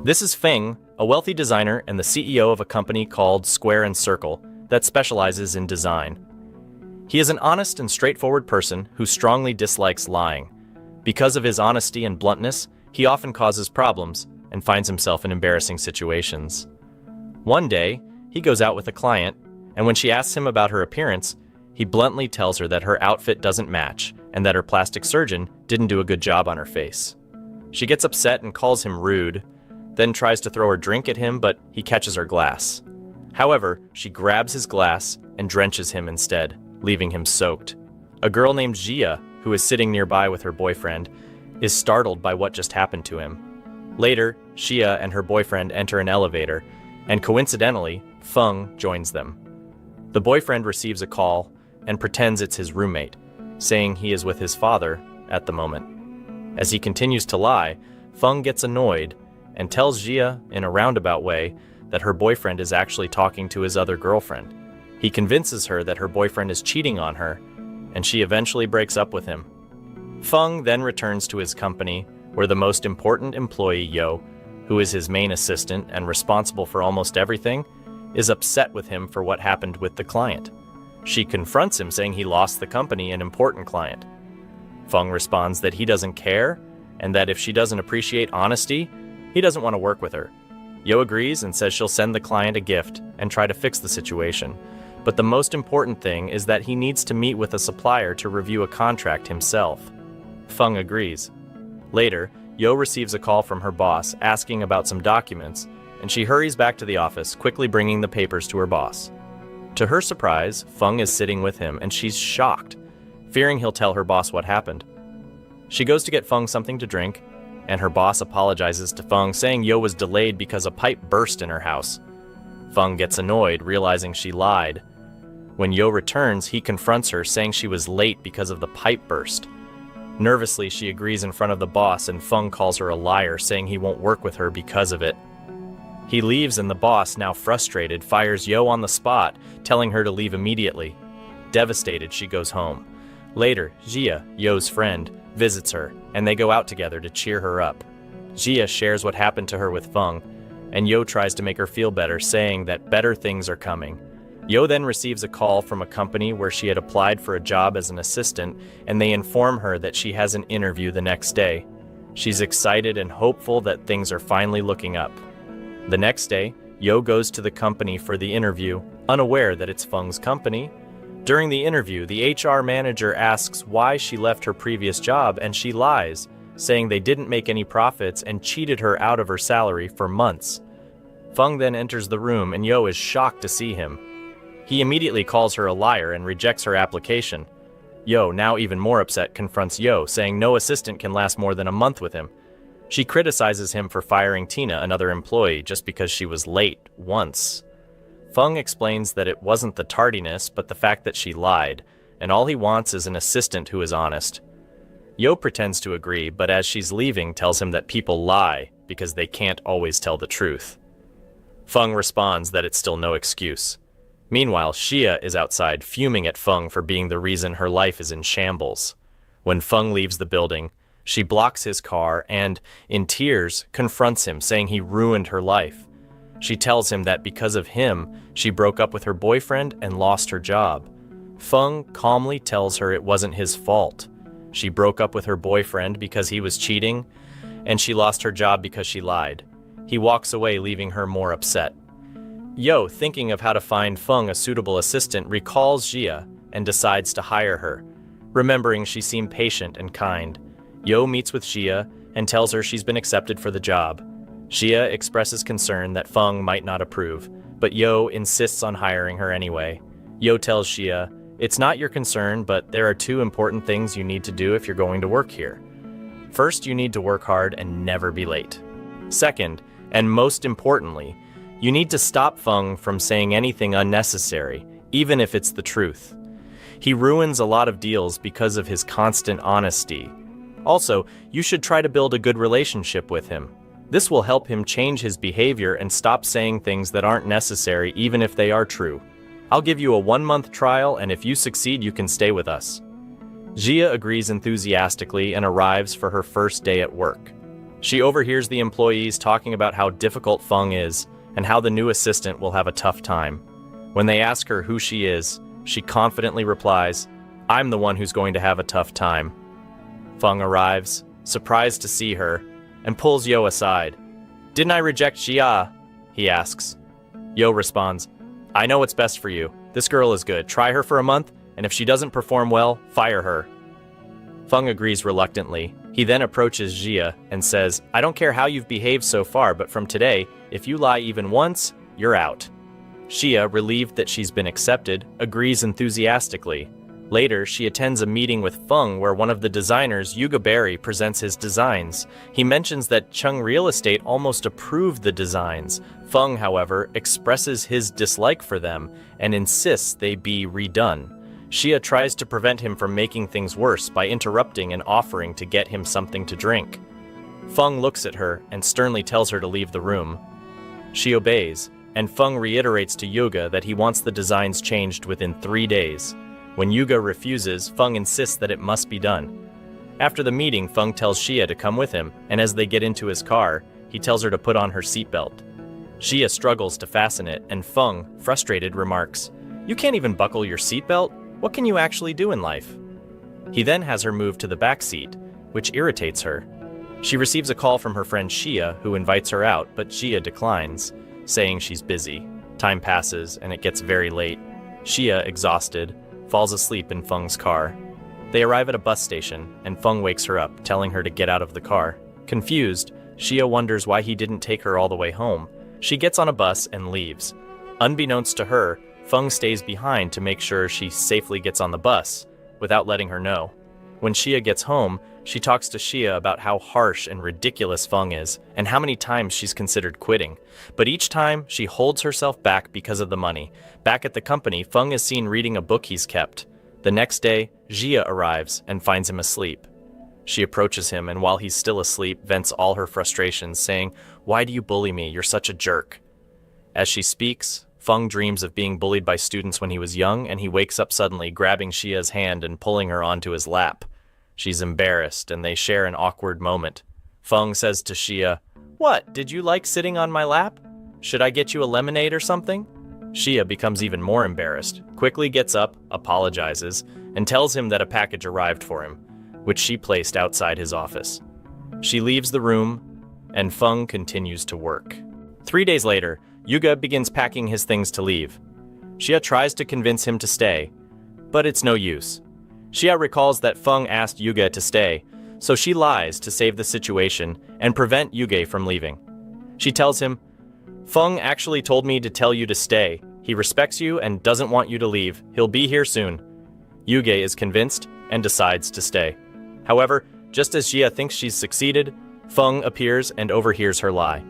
This is Feng, a wealthy designer and the CEO of a company called Square and Circle that specializes in design. He is an honest and straightforward person who strongly dislikes lying. Because of his honesty and bluntness, he often causes problems and finds himself in embarrassing situations. One day, he goes out with a client, and when she asks him about her appearance, he bluntly tells her that her outfit doesn't match and that her plastic surgeon didn't do a good job on her face. She gets upset and calls him rude, then tries to throw her drink at him, but he catches her glass. However, she grabs his glass and drenches him instead, leaving him soaked. A girl named Jia, who is sitting nearby with her boyfriend, is startled by what just happened to him. Later, Xia and her boyfriend enter an elevator, and coincidentally, Feng joins them. The boyfriend receives a call and pretends it's his roommate, saying he is with his father at the moment. As he continues to lie, Feng gets annoyed and tells Jia in a roundabout way that her boyfriend is actually talking to his other girlfriend. He convinces her that her boyfriend is cheating on her, and she eventually breaks up with him. Feng then returns to his company, where the most important employee, Yo, who is his main assistant and responsible for almost everything, is upset with him for what happened with the client. She confronts him, saying he lost the company an important client. Feng responds that he doesn't care, and that if she doesn't appreciate honesty, he doesn't want to work with her. Yo agrees and says she'll send the client a gift and try to fix the situation. But the most important thing is that he needs to meet with a supplier to review a contract himself. Feng agrees. Later, Yo receives a call from her boss asking about some documents, and she hurries back to the office, quickly bringing the papers to her boss. To her surprise, Feng is sitting with him, and she's shocked, fearing he'll tell her boss what happened. She goes to get Feng something to drink, and her boss apologizes to Feng, saying Yo was delayed because a pipe burst in her house. Feng gets annoyed, realizing she lied. When Yo returns, he confronts her, saying she was late because of the pipe burst. Nervously, she agrees in front of the boss, and Feng calls her a liar, saying he won't work with her because of it. He leaves, and the boss, now frustrated, fires Yo on the spot, telling her to leave immediately. Devastated, she goes home. Later, Jia, Yo's friend, visits her, and they go out together to cheer her up. Jia shares what happened to her with Feng, and Yo tries to make her feel better, saying that better things are coming. Yo then receives a call from a company where she had applied for a job as an assistant, and they inform her that she has an interview the next day. She's excited and hopeful that things are finally looking up. The next day, Yo goes to the company for the interview, unaware that it's Feng's company. During the interview, the HR manager asks why she left her previous job, and she lies, saying they didn't make any profits and cheated her out of her salary for months. Feng then enters the room, and Yo is shocked to see him. He immediately calls her a liar and rejects her application. Yo, now even more upset, confronts Yo, saying no assistant can last more than a month with him. She criticizes him for firing Tina, another employee, just because she was late once. Feng explains that it wasn't the tardiness, but the fact that she lied, and all he wants is an assistant who is honest. Yo pretends to agree, but as she's leaving, tells him that people lie because they can't always tell the truth. Feng responds that it's still no excuse. Meanwhile, Xia is outside, fuming at Feng for being the reason her life is in shambles. When Feng leaves the building, she blocks his car and, in tears, confronts him, saying he ruined her life. She tells him that because of him, she broke up with her boyfriend and lost her job. Feng calmly tells her it wasn't his fault. She broke up with her boyfriend because he was cheating, and she lost her job because she lied. He walks away, leaving her more upset. Yo, thinking of how to find Feng a suitable assistant, recalls Jia and decides to hire her. Remembering she seemed patient and kind, Yo meets with Jia and tells her she's been accepted for the job. Jia expresses concern that Feng might not approve, but Yo insists on hiring her anyway. Yo tells Jia, "It's not your concern, but there are two important things you need to do if you're going to work here. First, you need to work hard and never be late. Second, and most importantly, you need to stop Feng from saying anything unnecessary, even if it's the truth. He ruins a lot of deals because of his constant honesty. Also, you should try to build a good relationship with him. This will help him change his behavior and stop saying things that aren't necessary, even if they are true. I'll give you a 1-month trial, and if you succeed, you can stay with us." Jia agrees enthusiastically and arrives for her first day at work. She overhears the employees talking about how difficult Feng is and how the new assistant will have a tough time. When they ask her who she is, she confidently replies, "I'm the one who's going to have a tough time." Feng arrives, surprised to see her, and pulls Yo aside. "Didn't I reject Xia?" he asks. Yo responds, "I know what's best for you. This girl is good. Try her for a month, and if she doesn't perform well, fire her." Feng agrees reluctantly. He then approaches Xia and says, "I don't care how you've behaved so far, but from today, if you lie even once, you're out." Xia, relieved that she's been accepted, agrees enthusiastically. Later, she attends a meeting with Feng where one of the designers, Yuga Berry, presents his designs. He mentions that Chung Real Estate almost approved the designs. Feng, however, expresses his dislike for them and insists they be redone. Xia tries to prevent him from making things worse by interrupting and offering to get him something to drink. Feng looks at her and sternly tells her to leave the room. She obeys, and Feng reiterates to Yuga that he wants the designs changed within 3 days. When Yuga refuses, Feng insists that it must be done. After the meeting, Feng tells Xia to come with him, and as they get into his car, he tells her to put on her seatbelt. Xia struggles to fasten it, and Feng, frustrated, remarks, "You can't even buckle your seatbelt? What can you actually do in life?" He then has her move to the back seat, which irritates her. She receives a call from her friend Xia, who invites her out, but Xia declines, saying she's busy. Time passes, and it gets very late. Xia, exhausted, falls asleep in Feng's car. They arrive at a bus station, and Feng wakes her up, telling her to get out of the car. Confused, Xia wonders why he didn't take her all the way home. She gets on a bus and leaves. Unbeknownst to her, Feng stays behind to make sure she safely gets on the bus, without letting her know. When Xia gets home, she talks to Xia about how harsh and ridiculous Feng is, and how many times she's considered quitting. But each time, she holds herself back because of the money. Back at the company, Feng is seen reading a book he's kept. The next day, Xia arrives and finds him asleep. She approaches him, and while he's still asleep, vents all her frustrations, saying, "Why do you bully me? You're such a jerk." As she speaks, Feng dreams of being bullied by students when he was young, and he wakes up suddenly, grabbing Xia's hand and pulling her onto his lap. She's embarrassed, and they share an awkward moment. Feng says to Xia, "What, did you like sitting on my lap? Should I get you a lemonade or something?" Xia becomes even more embarrassed, quickly gets up, apologizes, and tells him that a package arrived for him, which she placed outside his office. She leaves the room, and Feng continues to work. 3 days later, Yuga begins packing his things to leave. Xia tries to convince him to stay, but it's no use. Xia recalls that Feng asked Yuga to stay, so she lies to save the situation and prevent Yuga from leaving. She tells him, "Feng actually told me to tell you to stay. He respects you and doesn't want you to leave. He'll be here soon." Yuga is convinced and decides to stay. However, just as Xia thinks she's succeeded, Feng appears and overhears her lie.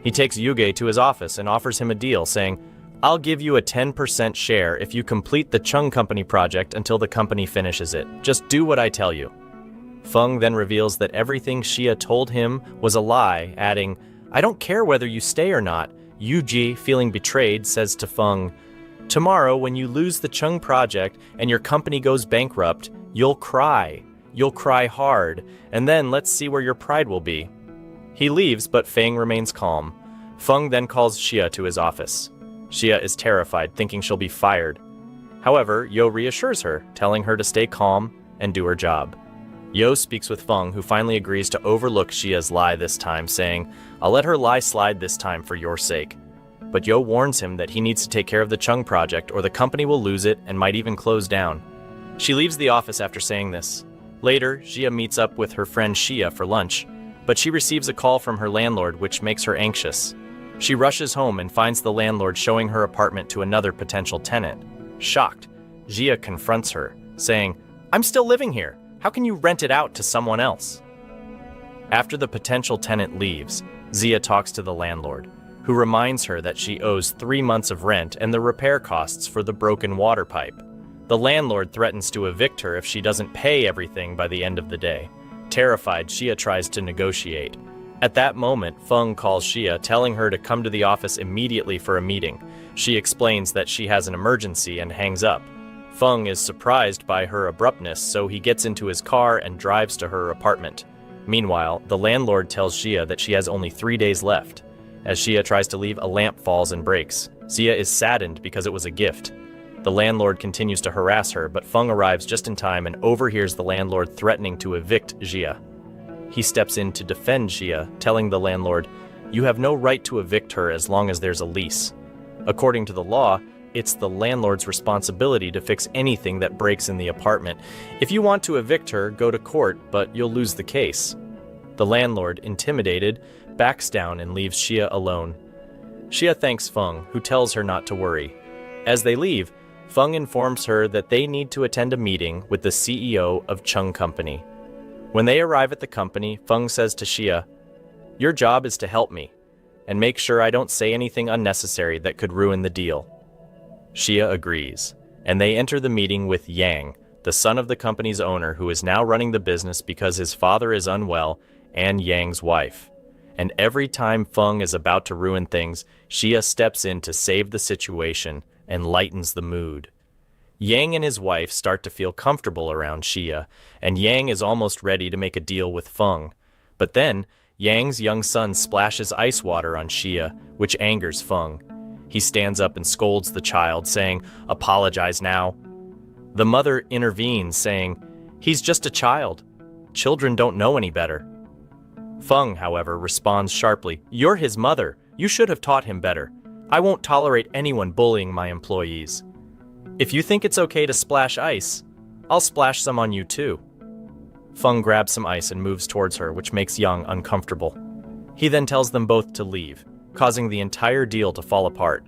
He takes Yuga to his office and offers him a deal, saying, "I'll give you a 10% share if you complete the Chung Company project until the company finishes it. Just do what I tell you." Feng then reveals that everything Xia told him was a lie, adding, "I don't care whether you stay or not." Yuji, feeling betrayed, says to Feng, "Tomorrow, when you lose the Chung project and your company goes bankrupt, you'll cry. You'll cry hard, and then let's see where your pride will be." He leaves, but Feng remains calm. Feng then calls Xia to his office. Xia is terrified, thinking she'll be fired. However, Yo reassures her, telling her to stay calm and do her job. Yo speaks with Feng, who finally agrees to overlook Xia's lie this time, saying, "I'll let her lie slide this time for your sake." But Yo warns him that he needs to take care of the Chung project or the company will lose it and might even close down. She leaves the office after saying this. Later, Xia meets up with her friend Xia for lunch, but she receives a call from her landlord, which makes her anxious. She rushes home and finds the landlord showing her apartment to another potential tenant. Shocked, Xia confronts her, saying, "I'm still living here. How can you rent it out to someone else?" After the potential tenant leaves, Xia talks to the landlord, who reminds her that she owes 3 months of rent and the repair costs for the broken water pipe. The landlord threatens to evict her if she doesn't pay everything by the end of the day. Terrified, Xia tries to negotiate. At that moment, Feng calls Xia, telling her to come to the office immediately for a meeting. She explains that she has an emergency and hangs up. Feng is surprised by her abruptness, so he gets into his car and drives to her apartment. Meanwhile, the landlord tells Xia that she has only 3 days left. As Xia tries to leave, a lamp falls and breaks. Xia is saddened because it was a gift. The landlord continues to harass her, but Feng arrives just in time and overhears the landlord threatening to evict Xia. He steps in to defend Xia, telling the landlord, "You have no right to evict her as long as there's a lease. According to the law, it's the landlord's responsibility to fix anything that breaks in the apartment. If you want to evict her, go to court, but you'll lose the case." The landlord, intimidated, backs down and leaves Xia alone. Xia thanks Feng, who tells her not to worry. As they leave, Feng informs her that they need to attend a meeting with the CEO of Chung Company. When they arrive at the company, Feng says to Xia, "Your job is to help me, and make sure I don't say anything unnecessary that could ruin the deal." Xia agrees, and they enter the meeting with Yang, the son of the company's owner who is now running the business because his father is unwell, and Yang's wife. And every time Feng is about to ruin things, Xia steps in to save the situation and lightens the mood. Yang and his wife start to feel comfortable around Xia, and Yang is almost ready to make a deal with Feng. But then, Yang's young son splashes ice water on Xia, which angers Feng. He stands up and scolds the child, saying, "Apologize now." The mother intervenes, saying, "He's just a child. Children don't know any better." Feng, however, responds sharply, "You're his mother. You should have taught him better. I won't tolerate anyone bullying my employees. If you think it's okay to splash ice, I'll splash some on you too." Feng grabs some ice and moves towards her, which makes Yang uncomfortable. He then tells them both to leave, causing the entire deal to fall apart.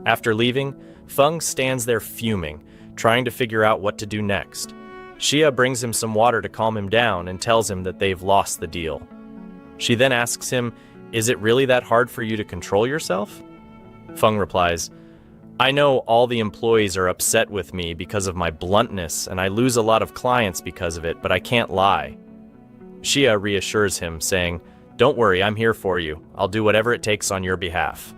After leaving, Feng stands there fuming, trying to figure out what to do next. Xia brings him some water to calm him down and tells him that they've lost the deal. She then asks him, "Is it really that hard for you to control yourself?" Feng replies, "I know all the employees are upset with me because of my bluntness, and I lose a lot of clients because of it, but I can't lie." Xia reassures him, saying, "Don't worry, I'm here for you. I'll do whatever it takes on your behalf."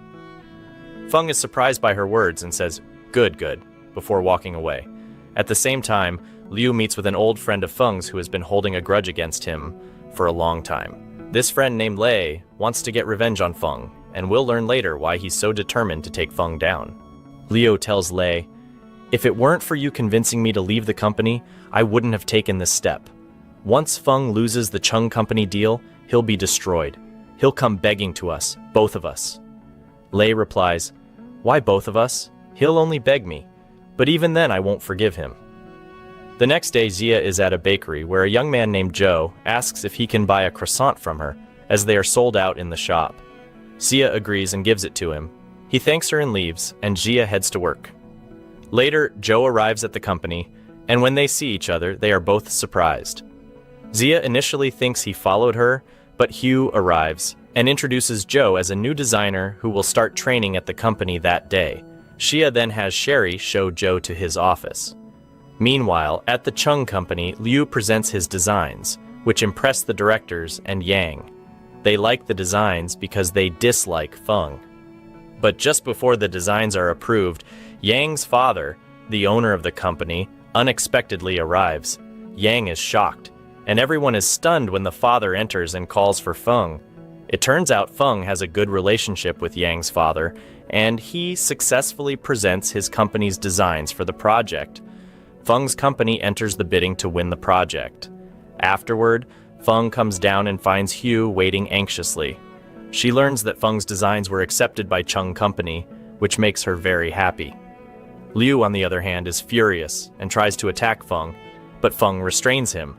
Feng is surprised by her words and says, "Good, good," before walking away. At the same time, Liu meets with an old friend of Feng's who has been holding a grudge against him for a long time. This friend named Lei wants to get revenge on Feng, and we'll learn later why he's so determined to take Feng down. Liu tells Lei, "If it weren't for you convincing me to leave the company, I wouldn't have taken this step. Once Feng loses the Chung Company deal, he'll be destroyed. He'll come begging to us, both of us." Lei replies, "Why both of us? He'll only beg me. But even then I won't forgive him." The next day, Xia is at a bakery where a young man named Joe asks if he can buy a croissant from her, as they are sold out in the shop. Xia agrees and gives it to him. He thanks her and leaves, and Xia heads to work. Later, Joe arrives at the company, and when they see each other, they are both surprised. Xia initially thinks he followed her, but Hugh arrives and introduces Joe as a new designer who will start training at the company that day. Xia then has Sherry show Joe to his office. Meanwhile, at the Chung Company, Liu presents his designs, which impress the directors and Yang. They like the designs because they dislike Feng. But just before the designs are approved, Yang's father, the owner of the company, unexpectedly arrives. Yang is shocked, and everyone is stunned when the father enters and calls for Feng. It turns out Feng has a good relationship with Yang's father, and he successfully presents his company's designs for the project. Feng's company enters the bidding to win the project. Afterward, Feng comes down and finds Hugh waiting anxiously. She learns that Feng's designs were accepted by Chung Company, which makes her very happy. Liu, on the other hand, is furious and tries to attack Feng, but Feng restrains him.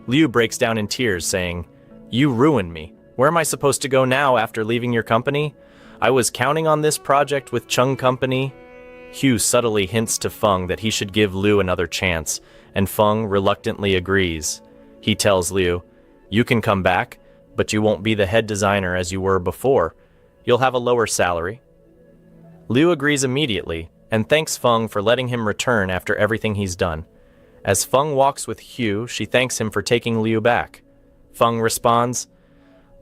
Liu breaks down in tears, saying, "You ruined me. Where am I supposed to go now after leaving your company? I was counting on this project with Chung Company." Hugh subtly hints to Feng that he should give Liu another chance, and Feng reluctantly agrees. He tells Liu, "You can come back, but you won't be the head designer as you were before. You'll have a lower salary." Liu agrees immediately and thanks Feng for letting him return after everything he's done. As Feng walks with Hugh, she thanks him for taking Liu back. Feng responds,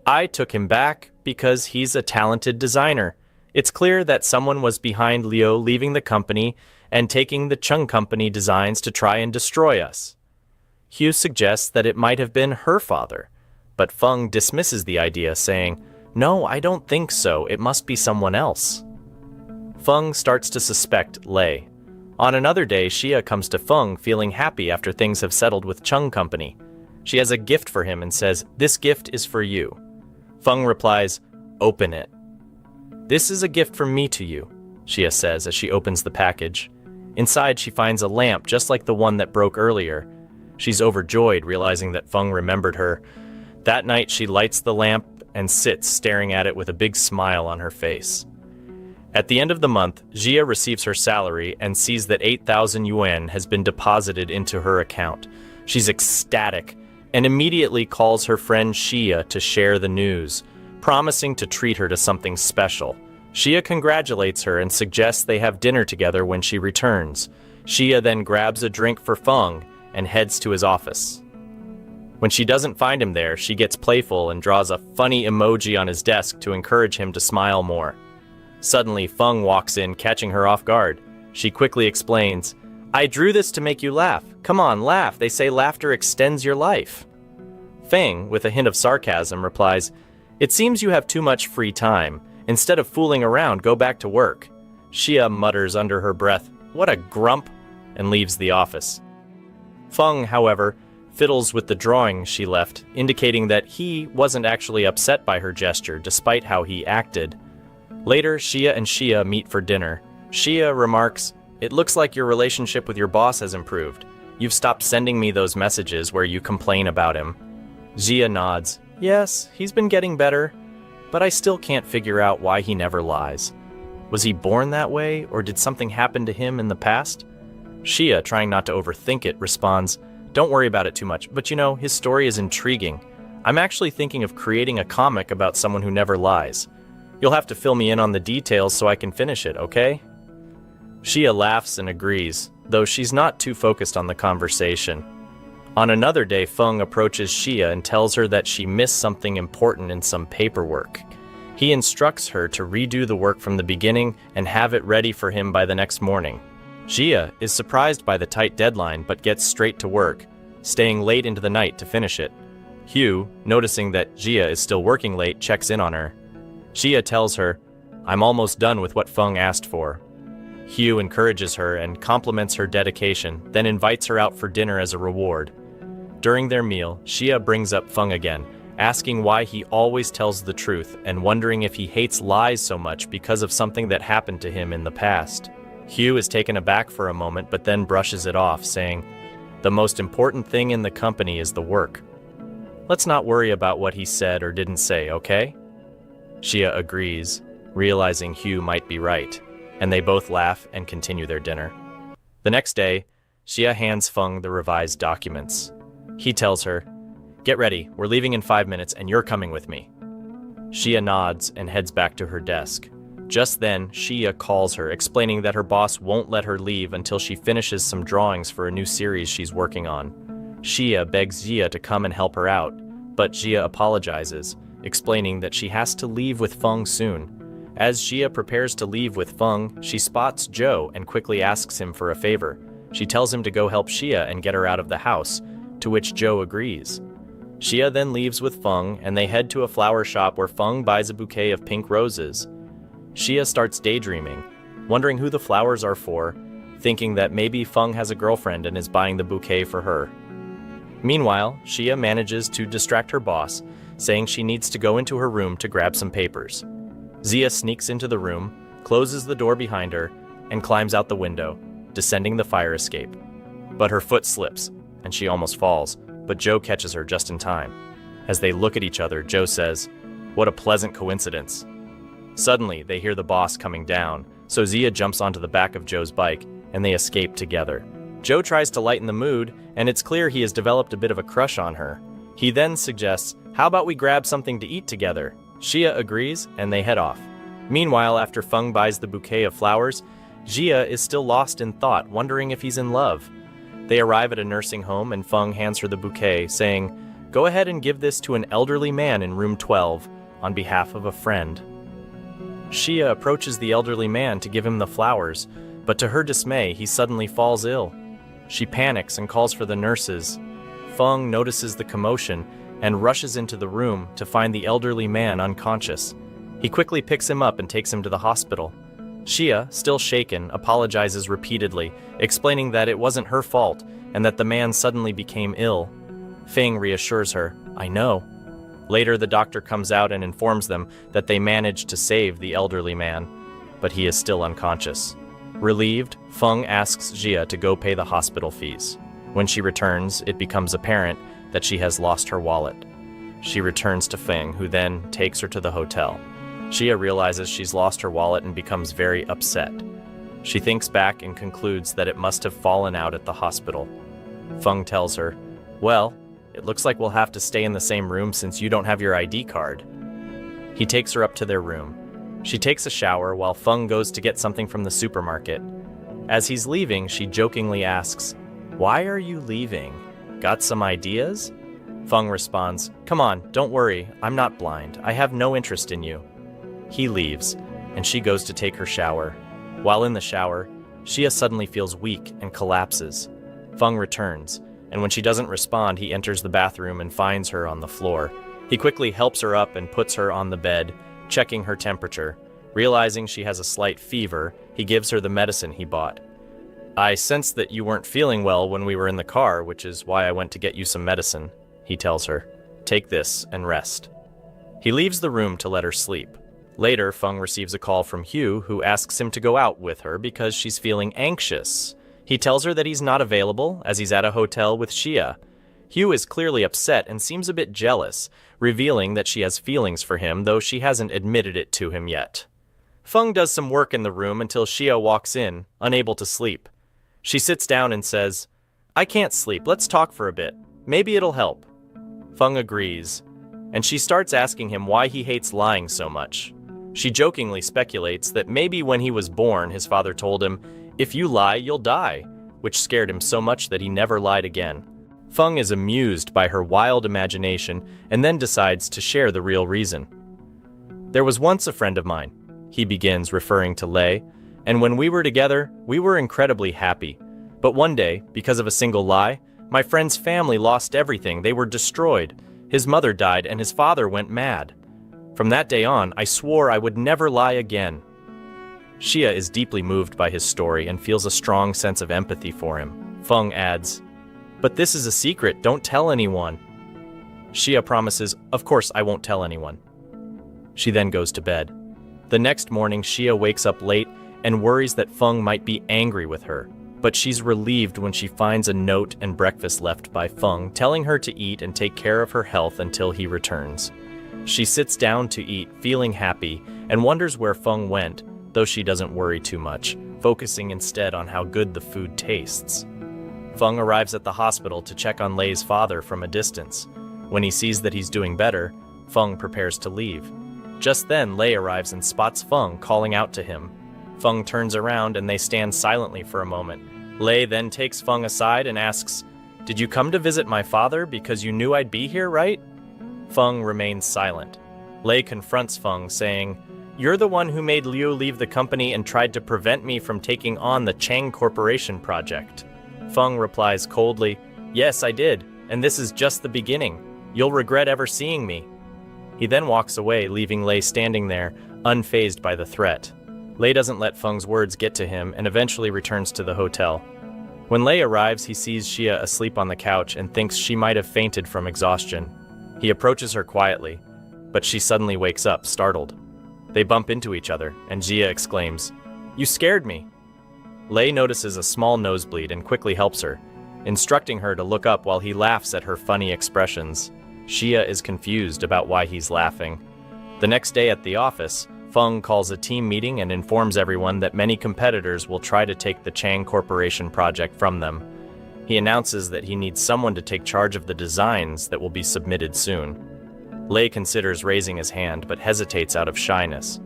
"I took him back because he's a talented designer. It's clear that someone was behind Liu leaving the company and taking the Chung Company designs to try and destroy us." Hugh suggests that it might have been her father, but Feng dismisses the idea, saying, "No, I don't think so. It must be someone else." Feng starts to suspect Lei. On another day, Xia comes to Feng feeling happy after things have settled with Chung Company. She has a gift for him and says, "This gift is for you." Feng replies, "Open it." "This is a gift from me to you," Xia says as she opens the package. Inside, she finds a lamp just like the one that broke earlier. She's overjoyed, realizing that Feng remembered her. That night, she lights the lamp and sits staring at it with a big smile on her face. At the end of the month, Xia receives her salary and sees that 8,000 yuan has been deposited into her account. She's ecstatic and immediately calls her friend Xia to share the news, promising to treat her to something special. Xia congratulates her and suggests they have dinner together when she returns. Xia then grabs a drink for Feng and heads to his office. When she doesn't find him there, she gets playful and draws a funny emoji on his desk to encourage him to smile more. Suddenly, Feng walks in, catching her off guard. She quickly explains, "I drew this to make you laugh. Come on, laugh. They say laughter extends your life." Feng, with a hint of sarcasm, replies, "It seems you have too much free time. Instead of fooling around, go back to work." Xia mutters under her breath, "What a grump," and leaves the office. Feng, however, fiddles with the drawing she left, indicating that he wasn't actually upset by her gesture, despite how he acted. Later, Xia and Xia meet for dinner. Xia remarks, "It looks like your relationship with your boss has improved. You've stopped sending me those messages where you complain about him." Xia nods. "Yes, he's been getting better, but I still can't figure out why he never lies. Was he born that way, or did something happen to him in the past?" Xia, trying not to overthink it, responds, "Don't worry about it too much, but you know, his story is intriguing. I'm actually thinking of creating a comic about someone who never lies. You'll have to fill me in on the details so I can finish it, okay?" Xia laughs and agrees, though she's not too focused on the conversation. On another day, Feng approaches Xia and tells her that she missed something important in some paperwork. He instructs her to redo the work from the beginning and have it ready for him by the next morning. Xia is surprised by the tight deadline but gets straight to work, staying late into the night to finish it. Hugh, noticing that Xia is still working late, checks in on her. Xia tells her, "I'm almost done with what Feng asked for." Hugh encourages her and compliments her dedication, then invites her out for dinner as a reward. During their meal, Xia brings up Feng again, asking why he always tells the truth and wondering if he hates lies so much because of something that happened to him in the past. Hugh is taken aback for a moment but then brushes it off, saying, "The most important thing in the company is the work. Let's not worry about what he said or didn't say, okay?" Xia agrees, realizing Hugh might be right, and they both laugh and continue their dinner. The next day, Xia hands Feng the revised documents. He tells her, "Get ready, we're leaving in 5 minutes and you're coming with me." Xia nods and heads back to her desk. Just then, Xia calls her, explaining that her boss won't let her leave until she finishes some drawings for a new series she's working on. Xia begs Xia to come and help her out, but Xia apologizes, explaining that she has to leave with Feng soon. As Xia prepares to leave with Feng, she spots Zhou and quickly asks him for a favor. She tells him to go help Xia and get her out of the house, to which Zhou agrees. Xia then leaves with Feng, and they head to a flower shop where Feng buys a bouquet of pink roses. Xia starts daydreaming, wondering who the flowers are for, thinking that maybe Feng has a girlfriend and is buying the bouquet for her. Meanwhile, Xia manages to distract her boss, saying she needs to go into her room to grab some papers. Xia sneaks into the room, closes the door behind her, and climbs out the window, descending the fire escape. But her foot slips, and she almost falls, but Zhou catches her just in time. As they look at each other, Zhou says, "What a pleasant coincidence." Suddenly, they hear the boss coming down, so Xia jumps onto the back of Zhou's bike, and they escape together. Zhou tries to lighten the mood, and it's clear he has developed a bit of a crush on her. He then suggests, "How about we grab something to eat together?" Xia agrees, and they head off. Meanwhile, after Feng buys the bouquet of flowers, Xia is still lost in thought, wondering if he's in love. They arrive at a nursing home, and Feng hands her the bouquet, saying, "Go ahead and give this to an elderly man in room 12, on behalf of a friend." Xia approaches the elderly man to give him the flowers, but to her dismay, he suddenly falls ill. She panics and calls for the nurses. Feng notices the commotion and rushes into the room to find the elderly man unconscious. He quickly picks him up and takes him to the hospital. Xia, still shaken, apologizes repeatedly, explaining that it wasn't her fault and that the man suddenly became ill. Feng reassures her, "I know." Later, the doctor comes out and informs them that they managed to save the elderly man, but he is still unconscious. Relieved, Feng asks Xia to go pay the hospital fees. When she returns, it becomes apparent that she has lost her wallet. She returns to Feng, who then takes her to the hotel. Xia realizes she's lost her wallet and becomes very upset. She thinks back and concludes that it must have fallen out at the hospital. Feng tells her, "Well, it looks like we'll have to stay in the same room since you don't have your ID card." He takes her up to their room. She takes a shower while Feng goes to get something from the supermarket. As he's leaving, she jokingly asks, "Why are you leaving? Got some ideas?" Feng responds, "Come on, don't worry, I'm not blind. I have no interest in you." He leaves, and she goes to take her shower. While in the shower, Xia suddenly feels weak and collapses. Feng returns, and when she doesn't respond, he enters the bathroom and finds her on the floor. He quickly helps her up and puts her on the bed, checking her temperature. Realizing she has a slight fever, he gives her the medicine he bought. "I sensed that you weren't feeling well when we were in the car, which is why I went to get you some medicine," he tells her. "Take this and rest." He leaves the room to let her sleep. Later, Feng receives a call from Hugh, who asks him to go out with her because she's feeling anxious. He tells her that he's not available, as he's at a hotel with Xia. Hugh is clearly upset and seems a bit jealous, revealing that she has feelings for him, though she hasn't admitted it to him yet. Feng does some work in the room until Xia walks in, unable to sleep. She sits down and says, "I can't sleep, let's talk for a bit. Maybe it'll help." Feng agrees, and she starts asking him why he hates lying so much. She jokingly speculates that maybe when he was born, his father told him, "If you lie, you'll die," which scared him so much that he never lied again. Feng is amused by her wild imagination and then decides to share the real reason. "There was once a friend of mine," he begins, referring to Lei, "and when we were together, we were incredibly happy. But one day, because of a single lie, my friend's family lost everything. They were destroyed. His mother died and his father went mad. From that day on, I swore I would never lie again." Xia is deeply moved by his story and feels a strong sense of empathy for him. Feng adds, "But this is a secret, don't tell anyone." Xia promises, "Of course I won't tell anyone." She then goes to bed. The next morning, Xia wakes up late and worries that Feng might be angry with her. But she's relieved when she finds a note and breakfast left by Feng, telling her to eat and take care of her health until he returns. She sits down to eat, feeling happy, and wonders where Feng went, though she doesn't worry too much, focusing instead on how good the food tastes. Feng arrives at the hospital to check on Lei's father from a distance. When he sees that he's doing better, Feng prepares to leave. Just then, Lei arrives and spots Feng calling out to him. Feng turns around and they stand silently for a moment. Lei then takes Feng aside and asks, "Did you come to visit my father because you knew I'd be here, right?" Feng remains silent. Lei confronts Feng, saying, "You're the one who made Liu leave the company and tried to prevent me from taking on the Chang Corporation project." Feng replies coldly, "Yes, I did, and this is just the beginning. You'll regret ever seeing me." He then walks away, leaving Lei standing there, unfazed by the threat. Lei doesn't let Feng's words get to him and eventually returns to the hotel. When Lei arrives, he sees Xia asleep on the couch and thinks she might have fainted from exhaustion. He approaches her quietly, but she suddenly wakes up, startled. They bump into each other, and Xia exclaims, "You scared me." Lei notices a small nosebleed and quickly helps her, instructing her to look up while he laughs at her funny expressions. Xia is confused about why he's laughing. The next day at the office, Feng calls a team meeting and informs everyone that many competitors will try to take the Chang Corporation project from them. He announces that he needs someone to take charge of the designs that will be submitted soon. Lei considers raising his hand but hesitates out of shyness.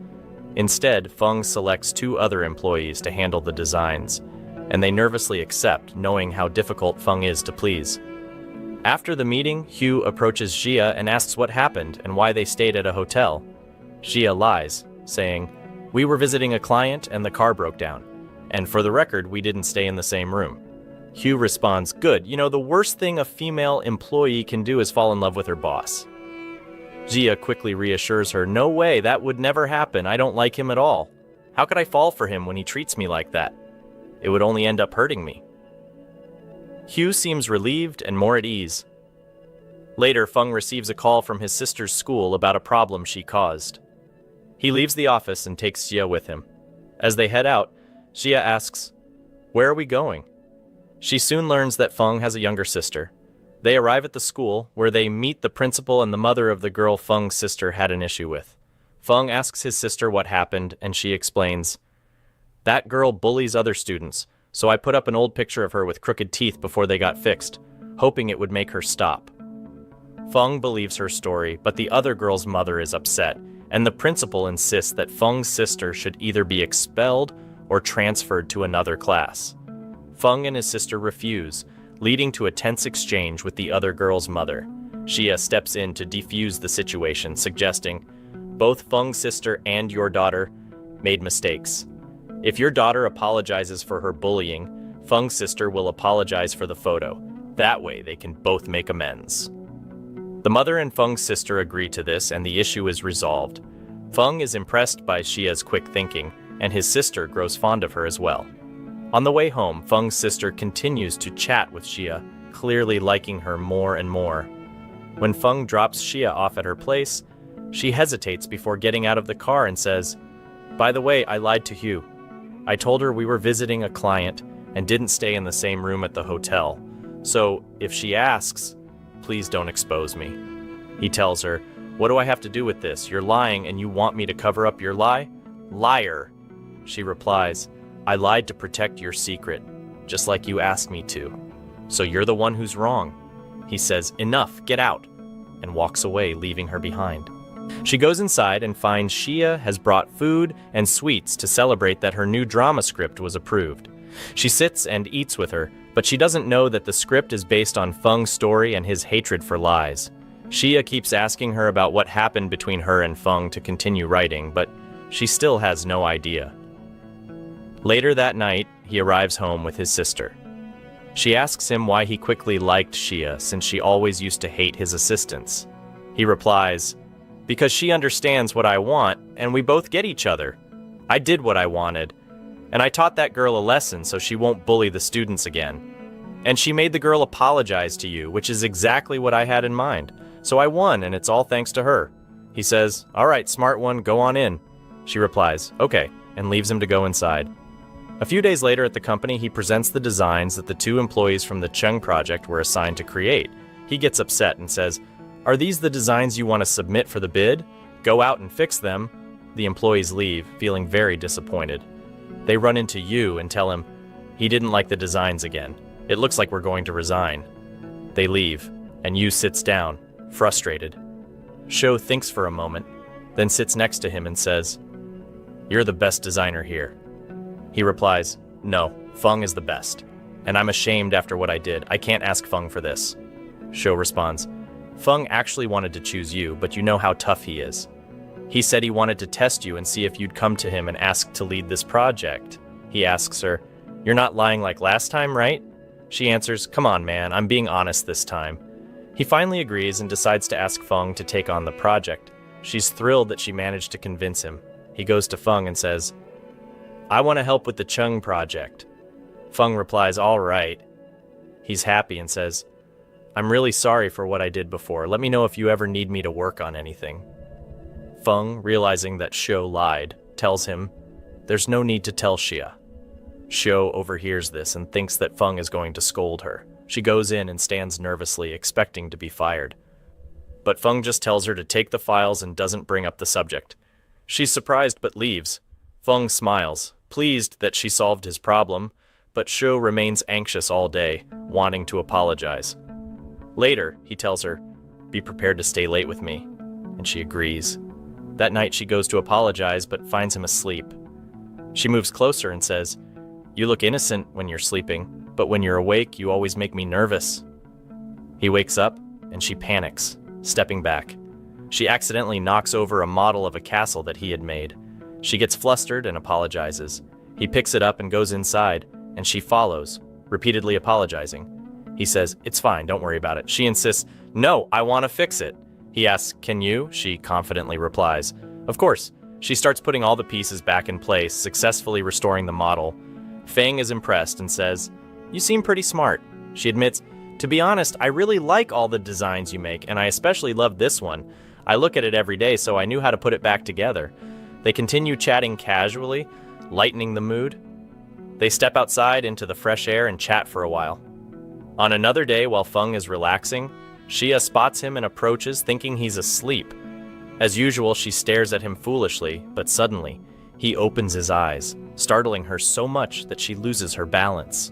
Instead, Feng selects 2 other employees to handle the designs, and they nervously accept, knowing how difficult Feng is to please. After the meeting, Hugh approaches Xia and asks what happened and why they stayed at a hotel. Xia lies, saying, "We were visiting a client and the car broke down, and for the record, we didn't stay in the same room." Hugh responds, "Good, the worst thing a female employee can do is fall in love with her boss." Jia quickly reassures her, "No way, that would never happen. I don't like him at all. How could I fall for him when he treats me like that? It would only end up hurting me." Hugh seems relieved and more at ease. Later, Feng receives a call from his sister's school about a problem she caused. He leaves the office and takes Jia with him. As they head out, Jia asks, "Where are we going?" She soon learns that Feng has a younger sister. They arrive at the school, where they meet the principal and the mother of the girl Feng's sister had an issue with. Feng asks his sister what happened, and she explains, "That girl bullies other students, so I put up an old picture of her with crooked teeth before they got fixed, hoping it would make her stop." Feng believes her story, but the other girl's mother is upset, and the principal insists that Feng's sister should either be expelled or transferred to another class. Feng and his sister refuse, leading to a tense exchange with the other girl's mother. Xia steps in to defuse the situation, suggesting, "Both Feng's sister and your daughter made mistakes. If your daughter apologizes for her bullying, Feng's sister will apologize for the photo. That way they can both make amends." The mother and Feng's sister agree to this, and the issue is resolved. Feng is impressed by Xia's quick thinking, and his sister grows fond of her as well. On the way home, Feng's sister continues to chat with Xia, clearly liking her more and more. When Feng drops Xia off at her place, she hesitates before getting out of the car and says, "By the way, I lied to Hugh. I told her we were visiting a client and didn't stay in the same room at the hotel. So, if she asks, please don't expose me." He tells her, "What do I have to do with this? You're lying and you want me to cover up your lie?" "Liar." She replies, "I lied to protect your secret, just like you asked me to. So you're the one who's wrong." He says, "Enough, get out," and walks away, leaving her behind. She goes inside and finds Xia has brought food and sweets to celebrate that her new drama script was approved. She sits and eats with her, but she doesn't know that the script is based on Feng's story and his hatred for lies. Xia keeps asking her about what happened between her and Feng to continue writing, but she still has no idea. Later that night, he arrives home with his sister. She asks him why he quickly liked Xia, since she always used to hate his assistants. He replies, "Because she understands what I want, and we both get each other. I did what I wanted, and I taught that girl a lesson so she won't bully the students again. And she made the girl apologize to you, which is exactly what I had in mind. So I won, and it's all thanks to her." He says, "All right, smart one, go on in." She replies, "Okay," and leaves him to go inside. A few days later at the company, he presents the designs that the two employees from the Chung project were assigned to create. He gets upset and says, "Are these the designs you want to submit for the bid? Go out and fix them." The employees leave, feeling very disappointed. They run into Yu and tell him he didn't like the designs again. "It looks like we're going to resign." They leave, and Yu sits down, frustrated. Shou thinks for a moment, then sits next to him and says, "You're the best designer here." He replies, "No, Feng is the best. And I'm ashamed after what I did. I can't ask Feng for this." Shou responds, "Feng actually wanted to choose you, but you know how tough he is. He said he wanted to test you and see if you'd come to him and ask to lead this project." He asks her, "You're not lying like last time, right?" She answers, "Come on, man, I'm being honest this time." He finally agrees and decides to ask Feng to take on the project. She's thrilled that she managed to convince him. He goes to Feng and says, "I want to help with the Chung project." Feng replies, "All right." He's happy and says, "I'm really sorry for what I did before. Let me know if you ever need me to work on anything." Feng, realizing that Shou lied, tells him, "There's no need to tell Xia." Shou overhears this and thinks that Feng is going to scold her. She goes in and stands nervously, expecting to be fired. But Feng just tells her to take the files and doesn't bring up the subject. She's surprised but leaves. Feng smiles, pleased that she solved his problem, but Shou remains anxious all day, wanting to apologize. Later, he tells her, "Be prepared to stay late with me," and she agrees. That night she goes to apologize but finds him asleep. She moves closer and says, "You look innocent when you're sleeping, but when you're awake you always make me nervous." He wakes up and she panics, stepping back. She accidentally knocks over a model of a castle that he had made. She gets flustered and apologizes. He picks it up and goes inside, and she follows, repeatedly apologizing. He says, "It's fine, don't worry about it." She insists, "No, I want to fix it." He asks, "Can you?" She confidently replies, "Of course." She starts putting all the pieces back in place, successfully restoring the model. Fang is impressed and says, "You seem pretty smart." She admits, "To be honest, I really like all the designs you make, and I especially love this one. I look at it every day, so I knew how to put it back together." They continue chatting casually, lightening the mood. They step outside into the fresh air and chat for a while. On another day, while Feng is relaxing, Xia spots him and approaches, thinking he's asleep. As usual, she stares at him foolishly, but suddenly, he opens his eyes, startling her so much that she loses her balance.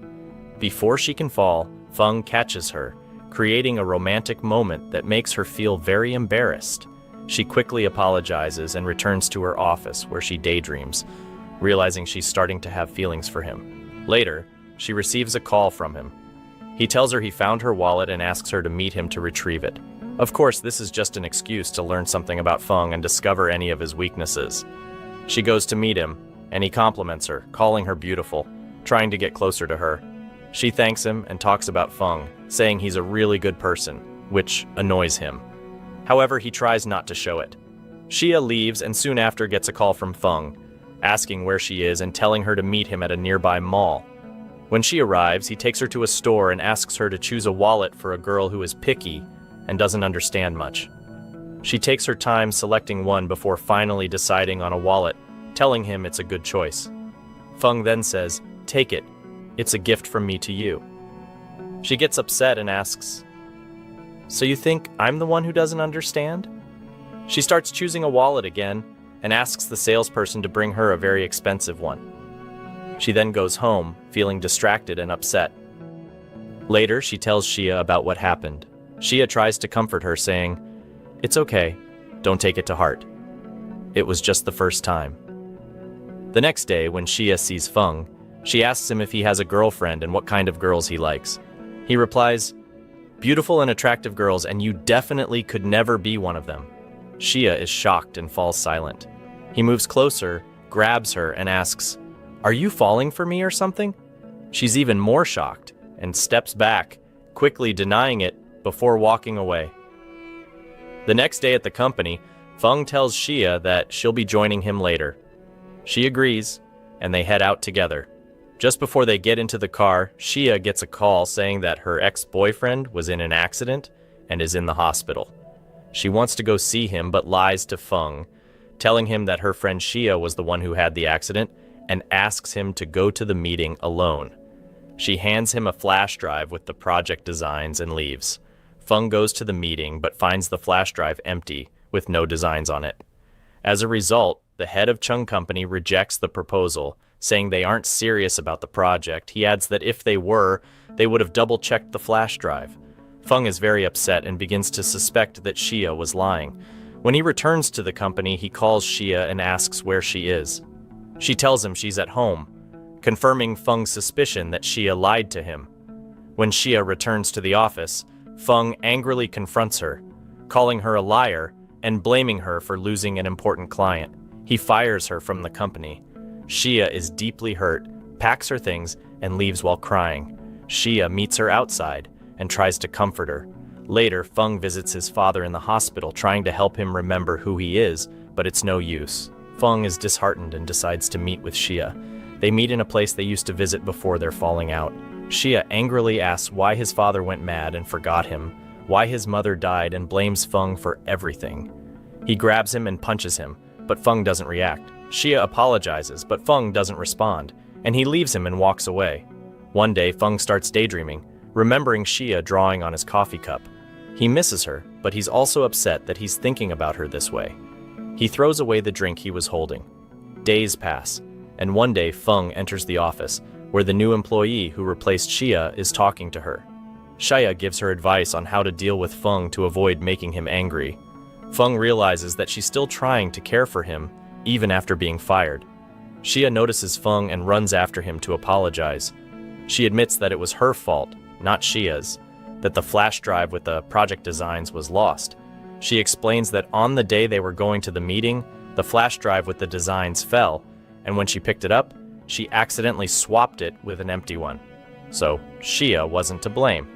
Before she can fall, Feng catches her, creating a romantic moment that makes her feel very embarrassed. She quickly apologizes and returns to her office, where she daydreams, realizing she's starting to have feelings for him. Later, she receives a call from him. He tells her he found her wallet and asks her to meet him to retrieve it. Of course, this is just an excuse to learn something about Feng and discover any of his weaknesses. She goes to meet him, and he compliments her, calling her beautiful, trying to get closer to her. She thanks him and talks about Feng, saying he's a really good person, which annoys him. However, he tries not to show it. Xia leaves and soon after gets a call from Feng, asking where she is and telling her to meet him at a nearby mall. When she arrives, he takes her to a store and asks her to choose a wallet for a girl who is picky and doesn't understand much. She takes her time selecting one before finally deciding on a wallet, telling him it's a good choice. Feng then says, "Take it. It's a gift from me to you." She gets upset and asks, "So you think I'm the one who doesn't understand?" She starts choosing a wallet again and asks the salesperson to bring her a very expensive one. She then goes home, feeling distracted and upset. Later, she tells Xia about what happened. Xia tries to comfort her, saying, "It's okay, don't take it to heart. It was just the first time." The next day, when Xia sees Feng, she asks him if he has a girlfriend and what kind of girls he likes. He replies, "Beautiful and attractive girls, and you definitely could never be one of them." Xia is shocked and falls silent. He moves closer, grabs her, and asks, "Are you falling for me or something?" She's even more shocked and steps back, quickly denying it before walking away. The next day at the company, Feng tells Xia that she'll be joining him later. She agrees, and they head out together. Just before they get into the car, Xia gets a call saying that her ex-boyfriend was in an accident and is in the hospital. She wants to go see him but lies to Feng, telling him that her friend Xia was the one who had the accident and asks him to go to the meeting alone. She hands him a flash drive with the project designs and leaves. Feng goes to the meeting but finds the flash drive empty with no designs on it. As a result, the head of Chung Company rejects the proposal, saying they aren't serious about the project. He adds that if they were, they would have double-checked the flash drive. Feng is very upset and begins to suspect that Xia was lying. When he returns to the company, he calls Xia and asks where she is. She tells him she's at home, confirming Feng's suspicion that Xia lied to him. When Xia returns to the office, Feng angrily confronts her, calling her a liar and blaming her for losing an important client. He fires her from the company. Xia is deeply hurt, packs her things, and leaves while crying. Xia meets her outside and tries to comfort her. Later, Feng visits his father in the hospital, trying to help him remember who he is, but it's no use. Feng is disheartened and decides to meet with Xia. They meet in a place they used to visit before their falling out. Xia angrily asks why his father went mad and forgot him, why his mother died, and blames Feng for everything. He grabs him and punches him, but Feng doesn't react. Xia apologizes, but Feng doesn't respond, and he leaves him and walks away. One day, Feng starts daydreaming, remembering Xia drawing on his coffee cup. He misses her, but he's also upset that he's thinking about her this way. He throws away the drink he was holding. Days pass, and one day Feng enters the office, where the new employee who replaced Xia is talking to her. Xia gives her advice on how to deal with Feng to avoid making him angry. Feng realizes that she's still trying to care for him, even after being fired. Xia notices Feng and runs after him to apologize. She admits that it was her fault, not Xia's, that the flash drive with the project designs was lost. She explains that on the day they were going to the meeting, the flash drive with the designs fell, and when she picked it up, she accidentally swapped it with an empty one. so Xia wasn't to blame.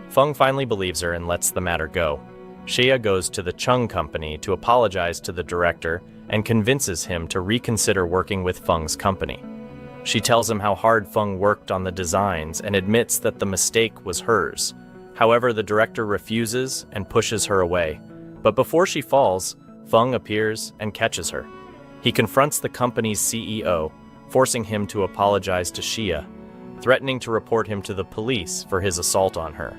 Feng finally believes her and lets the matter go. Xia goes to the Chung company to apologize to the director and convinces him to reconsider working with Feng's company. She tells him how hard Feng worked on the designs and admits that the mistake was hers. However, the director refuses and pushes her away. But before she falls, Feng appears and catches her. He confronts the company's CEO, forcing him to apologize to Xia, threatening to report him to the police for his assault on her.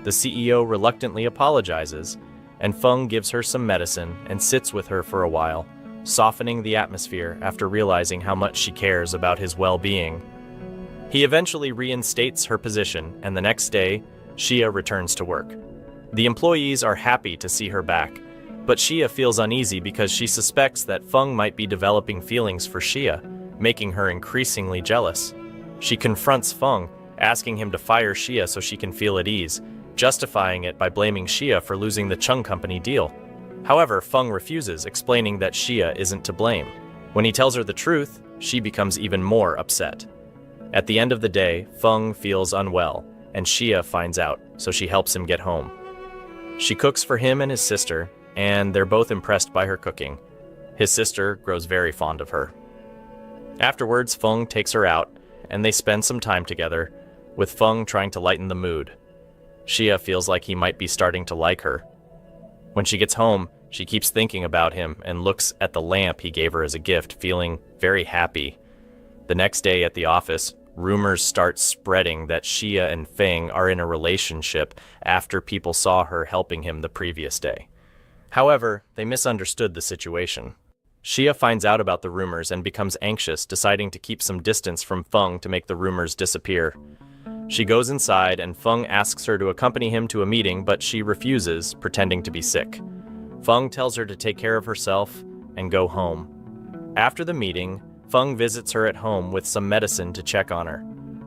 The CEO reluctantly apologizes, and Feng gives her some medicine and sits with her for a while, softening the atmosphere after realizing how much she cares about his well-being. He eventually reinstates her position, and the next day, Xia returns to work. The employees are happy to see her back, but Xia feels uneasy because she suspects that Feng might be developing feelings for Xia, making her increasingly jealous. She confronts Feng, asking him to fire Xia so she can feel at ease, justifying it by blaming Xia for losing the Chung company deal. However, Feng refuses, explaining that Xia isn't to blame. When he tells her the truth, she becomes even more upset. At the end of the day, Feng feels unwell, and Xia finds out, so she helps him get home. She cooks for him and his sister, and they're both impressed by her cooking. His sister grows very fond of her. Afterwards, Feng takes her out, and they spend some time together, with Feng trying to lighten the mood. Xia feels like he might be starting to like her. When she gets home, she keeps thinking about him and looks at the lamp he gave her as a gift, feeling very happy. The next day at the office, rumors start spreading that Xia and Feng are in a relationship after people saw her helping him the previous day. However, they misunderstood the situation. Xia finds out about the rumors and becomes anxious, deciding to keep some distance from Feng to make the rumors disappear. She goes inside and Feng asks her to accompany him to a meeting, but she refuses, pretending to be sick. Feng tells her to take care of herself and go home. After the meeting, Feng visits her at home with some medicine to check on her.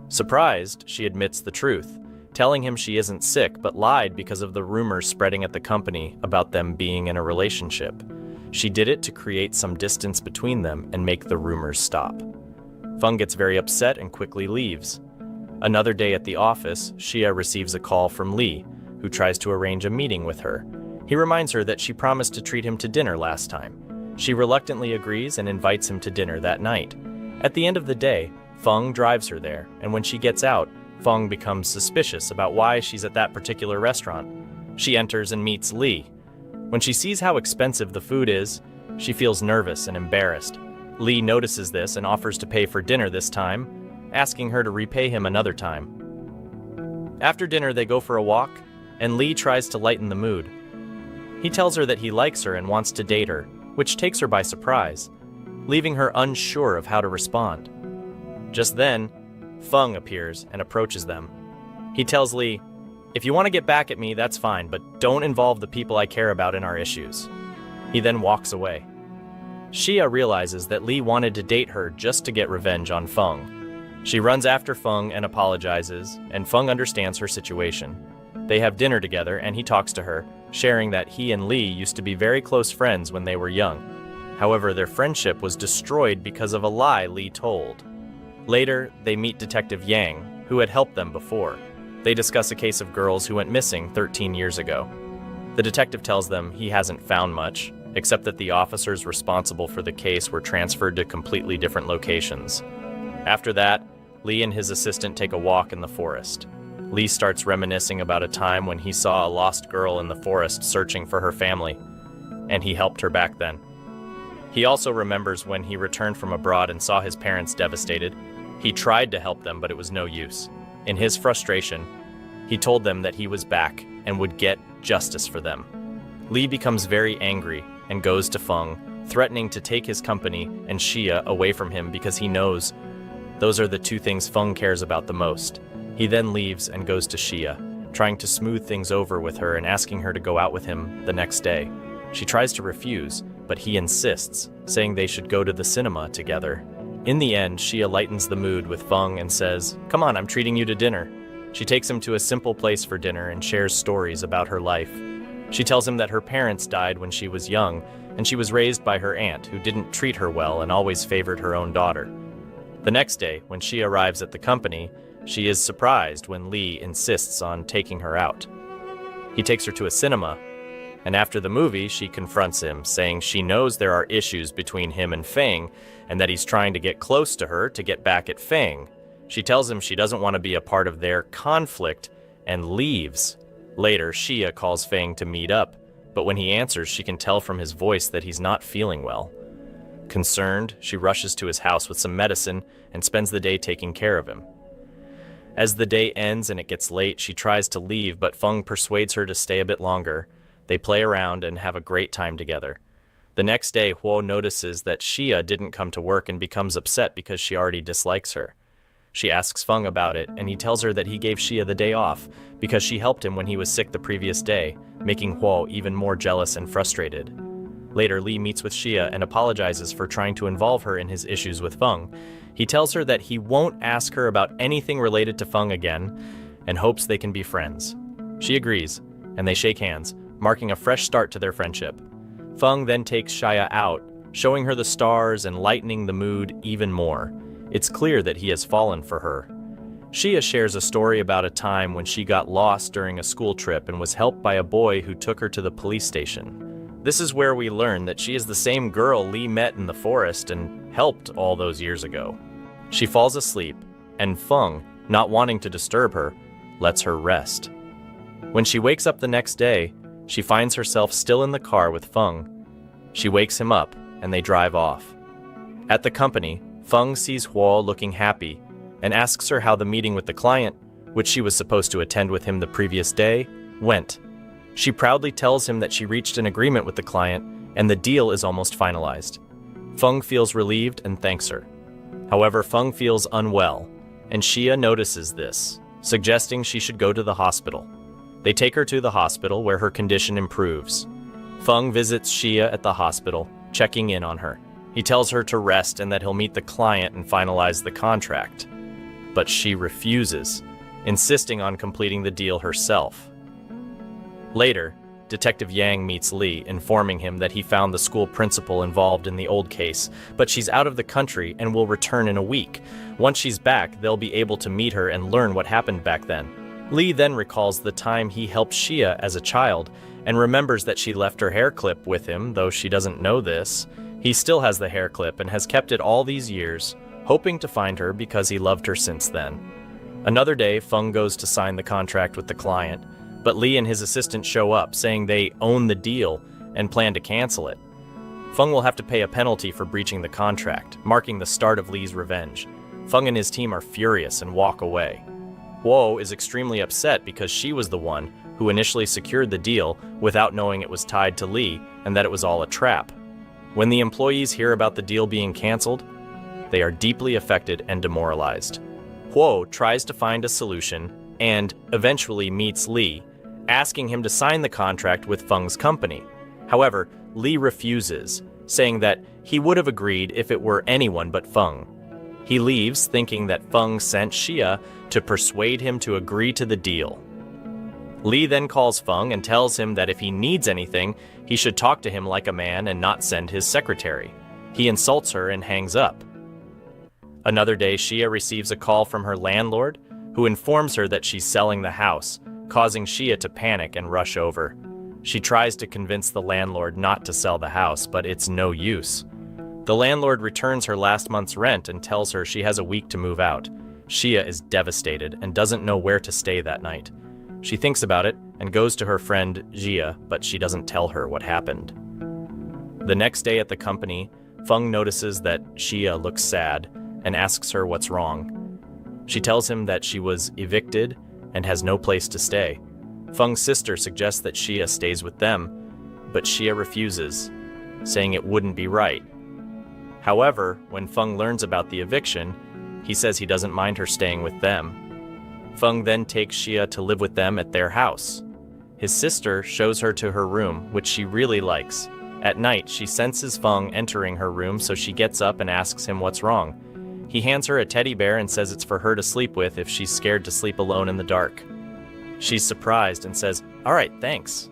Surprised, she admits the truth, telling him she isn't sick but lied because of the rumors spreading at the company about them being in a relationship. She did it to create some distance between them and make the rumors stop. Feng gets very upset and quickly leaves. Another day at the office, Xia receives a call from Li, who tries to arrange a meeting with her. He reminds her that she promised to treat him to dinner last time. She reluctantly agrees and invites him to dinner that night. At the end of the day, Feng drives her there, and when she gets out, Feng becomes suspicious about why she's at that particular restaurant. She enters and meets Li. When she sees how expensive the food is, she feels nervous and embarrassed. Li notices this and offers to pay for dinner this time, asking her to repay him another time. After dinner, they go for a walk, and Li tries to lighten the mood. He tells her that he likes her and wants to date her, which takes her by surprise, leaving her unsure of how to respond. Just then, Feng appears and approaches them. He tells Li, "If you want to get back at me, that's fine, but don't involve the people I care about in our issues." He then walks away. Xia realizes that Li wanted to date her just to get revenge on Feng. She runs after Feng and apologizes, and Feng understands her situation. They have dinner together and he talks to her, sharing that he and Li used to be very close friends when they were young. However, their friendship was destroyed because of a lie Li told. Later, they meet Detective Yang, who had helped them before. They discuss a case of girls who went missing 13 years ago. The detective tells them he hasn't found much, except that the officers responsible for the case were transferred to completely different locations. After that, Li and his assistant take a walk in the forest. Li starts reminiscing about a time when he saw a lost girl in the forest searching for her family, and he helped her back then. He also remembers when he returned from abroad and saw his parents devastated. He tried to help them, but it was no use. In his frustration, he told them that he was back and would get justice for them. Li becomes very angry and goes to Feng, threatening to take his company and Xia away from him because he knows those are the two things Feng cares about the most. He then leaves and goes to Xia, trying to smooth things over with her and asking her to go out with him the next day. She tries to refuse, but he insists, saying they should go to the cinema together. In the end, Xia lightens the mood with Feng and says, "Come on, I'm treating you to dinner." She takes him to a simple place for dinner and shares stories about her life. She tells him that her parents died when she was young, and she was raised by her aunt, who didn't treat her well and always favored her own daughter. The next day, when she arrives at the company, She is surprised when Lee insists on taking her out. He takes her to a cinema, and after the movie, she confronts him, saying she knows there are issues between him and Fang, and that he's trying to get close to her to get back at Fang. She tells him she doesn't want to be a part of their conflict and leaves. Later, Shia calls Fang to meet up, but when he answers, she can tell from his voice that he's not feeling well. Concerned, she rushes to his house with some medicine and spends the day taking care of him. As the day ends and it gets late, she tries to leave, but Feng persuades her to stay a bit longer. They play around and have a great time together. The next day, Huo notices that Xia didn't come to work and becomes upset because she already dislikes her. She asks Feng about it, and he tells her that he gave Xia the day off because she helped him when he was sick the previous day, making Huo even more jealous and frustrated. Later, Li meets with Xia and apologizes for trying to involve her in his issues with Feng. He tells her that he won't ask her about anything related to Feng again and hopes they can be friends. She agrees, and they shake hands, marking a fresh start to their friendship. Feng then takes Xia out, showing her the stars and lightening the mood even more. It's clear that he has fallen for her. Xia shares a story about a time when she got lost during a school trip and was helped by a boy who took her to the police station. This is where we learn that she is the same girl Li met in the forest and helped all those years ago. She falls asleep, and Feng, not wanting to disturb her, lets her rest. When she wakes up the next day, she finds herself still in the car with Feng. She wakes him up, and they drive off. At the company, Feng sees Huo looking happy and asks her how the meeting with the client, which she was supposed to attend with him the previous day, went. She proudly tells him that she reached an agreement with the client and the deal is almost finalized. Feng feels relieved and thanks her. However, Feng feels unwell, and Xia notices this, suggesting she should go to the hospital. They take her to the hospital where her condition improves. Feng visits Xia at the hospital, checking in on her. He tells her to rest and that he'll meet the client and finalize the contract. But she refuses, insisting on completing the deal herself. Later, Detective Yang meets Li, informing him that he found the school principal involved in the old case, but she's out of the country and will return in a week. Once she's back, they'll be able to meet her and learn what happened back then. Li then recalls the time he helped Xia as a child and remembers that she left her hair clip with him, though she doesn't know this. He still has the hair clip and has kept it all these years, hoping to find her because he loved her since then. Another day, Feng goes to sign the contract with the client, but Li and his assistant show up, saying they own the deal and plan to cancel it. Feng will have to pay a penalty for breaching the contract, marking the start of Li's revenge. Feng and his team are furious and walk away. Huo is extremely upset because she was the one who initially secured the deal without knowing it was tied to Li and that it was all a trap. When the employees hear about the deal being canceled, they are deeply affected and demoralized. Huo tries to find a solution and eventually meets Li, asking him to sign the contract with Feng's company. However, Li refuses, saying that he would have agreed if it were anyone but Feng. He leaves, thinking that Feng sent Xia to persuade him to agree to the deal. Li then calls Feng and tells him that if he needs anything, he should talk to him like a man and not send his secretary. He insults her and hangs up. Another day, Xia receives a call from her landlord, who informs her that she's selling the house, causing Xia to panic and rush over. She tries to convince the landlord not to sell the house, but it's no use. The landlord returns her last month's rent and tells her she has a week to move out. Xia is devastated and doesn't know where to stay that night. She thinks about it and goes to her friend Jia, but she doesn't tell her what happened. The next day at the company, Feng notices that Xia looks sad and asks her what's wrong. She tells him that she was evicted and has no place to stay. Feng's sister suggests that Xia stays with them, but Xia refuses, saying it wouldn't be right. However, when Feng learns about the eviction, he says he doesn't mind her staying with them. Feng then takes Xia to live with them at their house. His sister shows her to her room, which she really likes. At night, she senses Feng entering her room, so she gets up and asks him what's wrong. He hands her a teddy bear and says it's for her to sleep with if she's scared to sleep alone in the dark. She's surprised and says, "All right, thanks."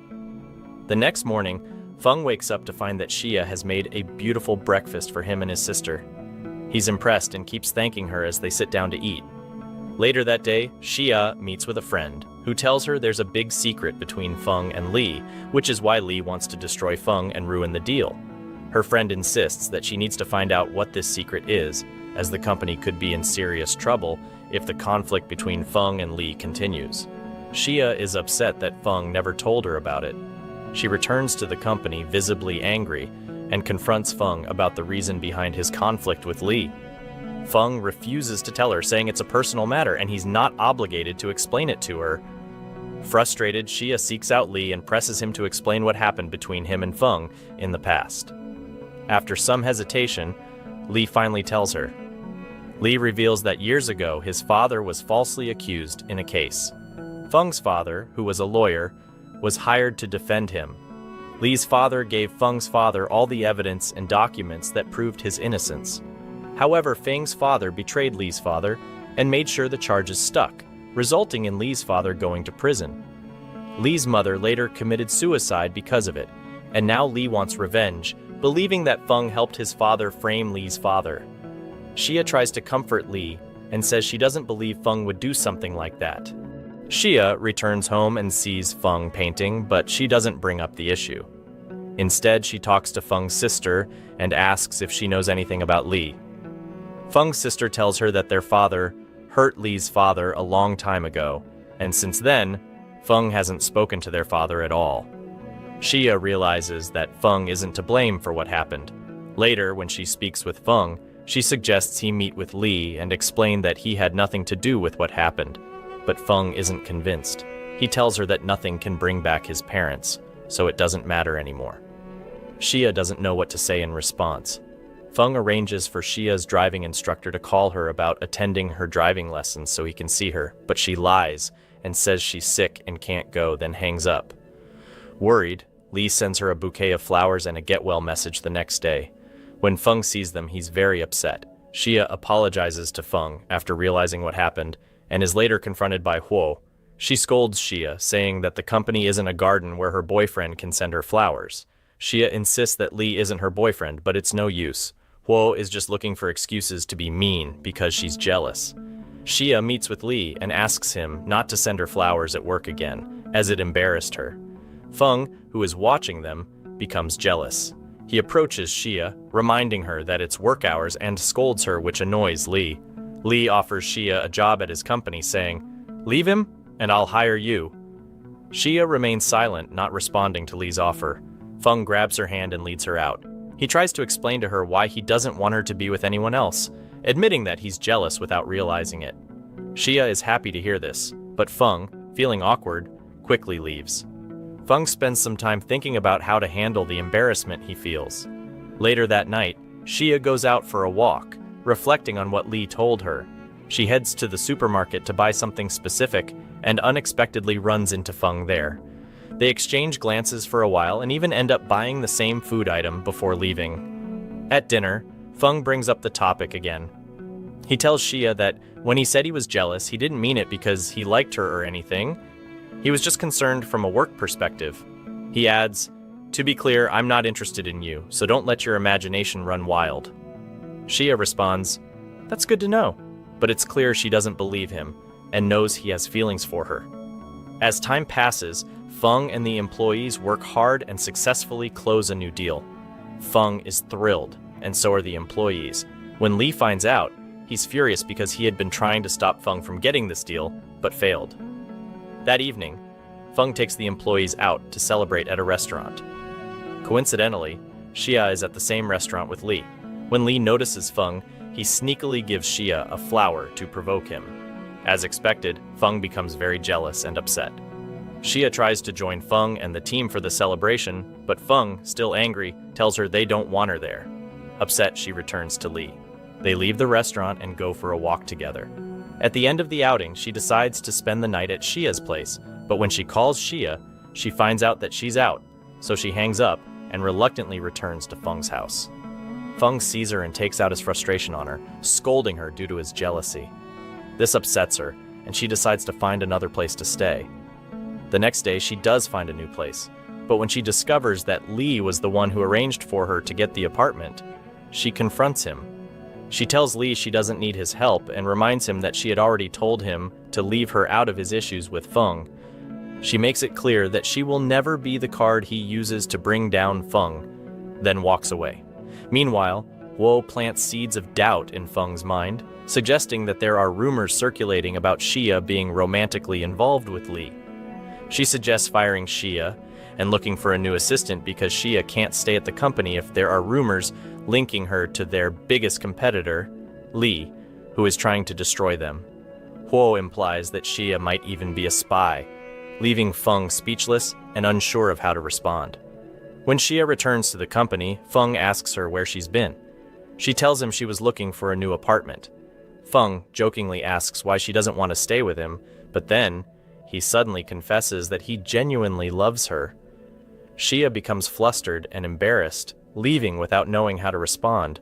The next morning, Feng wakes up to find that Xia has made a beautiful breakfast for him and his sister. He's impressed and keeps thanking her as they sit down to eat. Later that day, Xia meets with a friend, who tells her there's a big secret between Feng and Li, which is why Li wants to destroy Feng and ruin the deal. Her friend insists that she needs to find out what this secret is, as the company could be in serious trouble if the conflict between Feng and Li continues. Xia is upset that Feng never told her about it. She returns to the company visibly angry and confronts Feng about the reason behind his conflict with Li. Feng refuses to tell her, saying it's a personal matter and he's not obligated to explain it to her. Frustrated, Xia seeks out Li and presses him to explain what happened between him and Feng in the past. After some hesitation, Li finally tells her. Li reveals that years ago his father was falsely accused in a case. Feng's father, who was a lawyer, was hired to defend him. Li's father gave Feng's father all the evidence and documents that proved his innocence. However, Feng's father betrayed Li's father and made sure the charges stuck, resulting in Li's father going to prison. Li's mother later committed suicide because of it, and now Li wants revenge, believing that Feng helped his father frame Li's father. Xia tries to comfort Li and says she doesn't believe Feng would do something like that. Xia returns home and sees Feng painting, but she doesn't bring up the issue. Instead, she talks to Feng's sister and asks if she knows anything about Li. Feng's sister tells her that their father hurt Li's father a long time ago, and since then, Feng hasn't spoken to their father at all. Xia realizes that Feng isn't to blame for what happened. Later, when she speaks with Feng, she suggests he meet with Li and explain that he had nothing to do with what happened. But Feng isn't convinced. He tells her that nothing can bring back his parents, so it doesn't matter anymore. Xia doesn't know what to say in response. Feng arranges for Xia's driving instructor to call her about attending her driving lessons so he can see her, but she lies and says she's sick and can't go, then hangs up. Worried, Li sends her a bouquet of flowers and a get-well message the next day. When Feng sees them, he's very upset. Xia apologizes to Feng after realizing what happened, and is later confronted by Huo. She scolds Xia, saying that the company isn't a garden where her boyfriend can send her flowers. Xia insists that Li isn't her boyfriend, but it's no use. Huo is just looking for excuses to be mean because she's jealous. Xia meets with Li and asks him not to send her flowers at work again, as it embarrassed her. Feng, who is watching them, becomes jealous. He approaches Xia, reminding her that it's work hours, and scolds her, which annoys Li. Li offers Xia a job at his company, saying, "Leave him, and I'll hire you." Xia remains silent, not responding to Li's offer. Feng grabs her hand and leads her out. He tries to explain to her why he doesn't want her to be with anyone else, admitting that he's jealous without realizing it. Xia is happy to hear this, but Feng, feeling awkward, quickly leaves. Feng spends some time thinking about how to handle the embarrassment he feels. Later that night, Xia goes out for a walk, reflecting on what Li told her. She heads to the supermarket to buy something specific and unexpectedly runs into Feng there. They exchange glances for a while and even end up buying the same food item before leaving. At dinner, Feng brings up the topic again. He tells Xia that when he said he was jealous, he didn't mean it because he liked her or anything. He was just concerned from a work perspective. He adds, "To be clear, I'm not interested in you, so don't let your imagination run wild." Xia responds, "That's good to know," but it's clear she doesn't believe him and knows he has feelings for her. As time passes, Feng and the employees work hard and successfully close a new deal. Feng is thrilled, and so are the employees. When Li finds out, he's furious because he had been trying to stop Feng from getting this deal, but failed. That evening, Feng takes the employees out to celebrate at a restaurant. Coincidentally, Xia is at the same restaurant with Li. When Li notices Feng, he sneakily gives Xia a flower to provoke him. As expected, Feng becomes very jealous and upset. Xia tries to join Feng and the team for the celebration, but Feng, still angry, tells her they don't want her there. Upset, she returns to Li. They leave the restaurant and go for a walk together. At the end of the outing, she decides to spend the night at Xia's place, but when she calls Xia, she finds out that she's out, so she hangs up and reluctantly returns to Feng's house. Feng sees her and takes out his frustration on her, scolding her due to his jealousy. This upsets her, and she decides to find another place to stay. The next day, she does find a new place, but when she discovers that Li was the one who arranged for her to get the apartment, she confronts him. She tells Lee she doesn't need his help and reminds him that she had already told him to leave her out of his issues with Feng. She makes it clear that she will never be the card he uses to bring down Feng, then walks away. Meanwhile, Huo plants seeds of doubt in Feng's mind, suggesting that there are rumors circulating about Xia being romantically involved with Li. She suggests firing Xia and looking for a new assistant because Xia can't stay at the company if there are rumors linking her to their biggest competitor, Li, who is trying to destroy them. Huo implies that Xia might even be a spy, leaving Feng speechless and unsure of how to respond. When Xia returns to the company, Feng asks her where she's been. She tells him she was looking for a new apartment. Feng jokingly asks why she doesn't want to stay with him, but then he suddenly confesses that he genuinely loves her. Xia becomes flustered and embarrassed, leaving without knowing how to respond.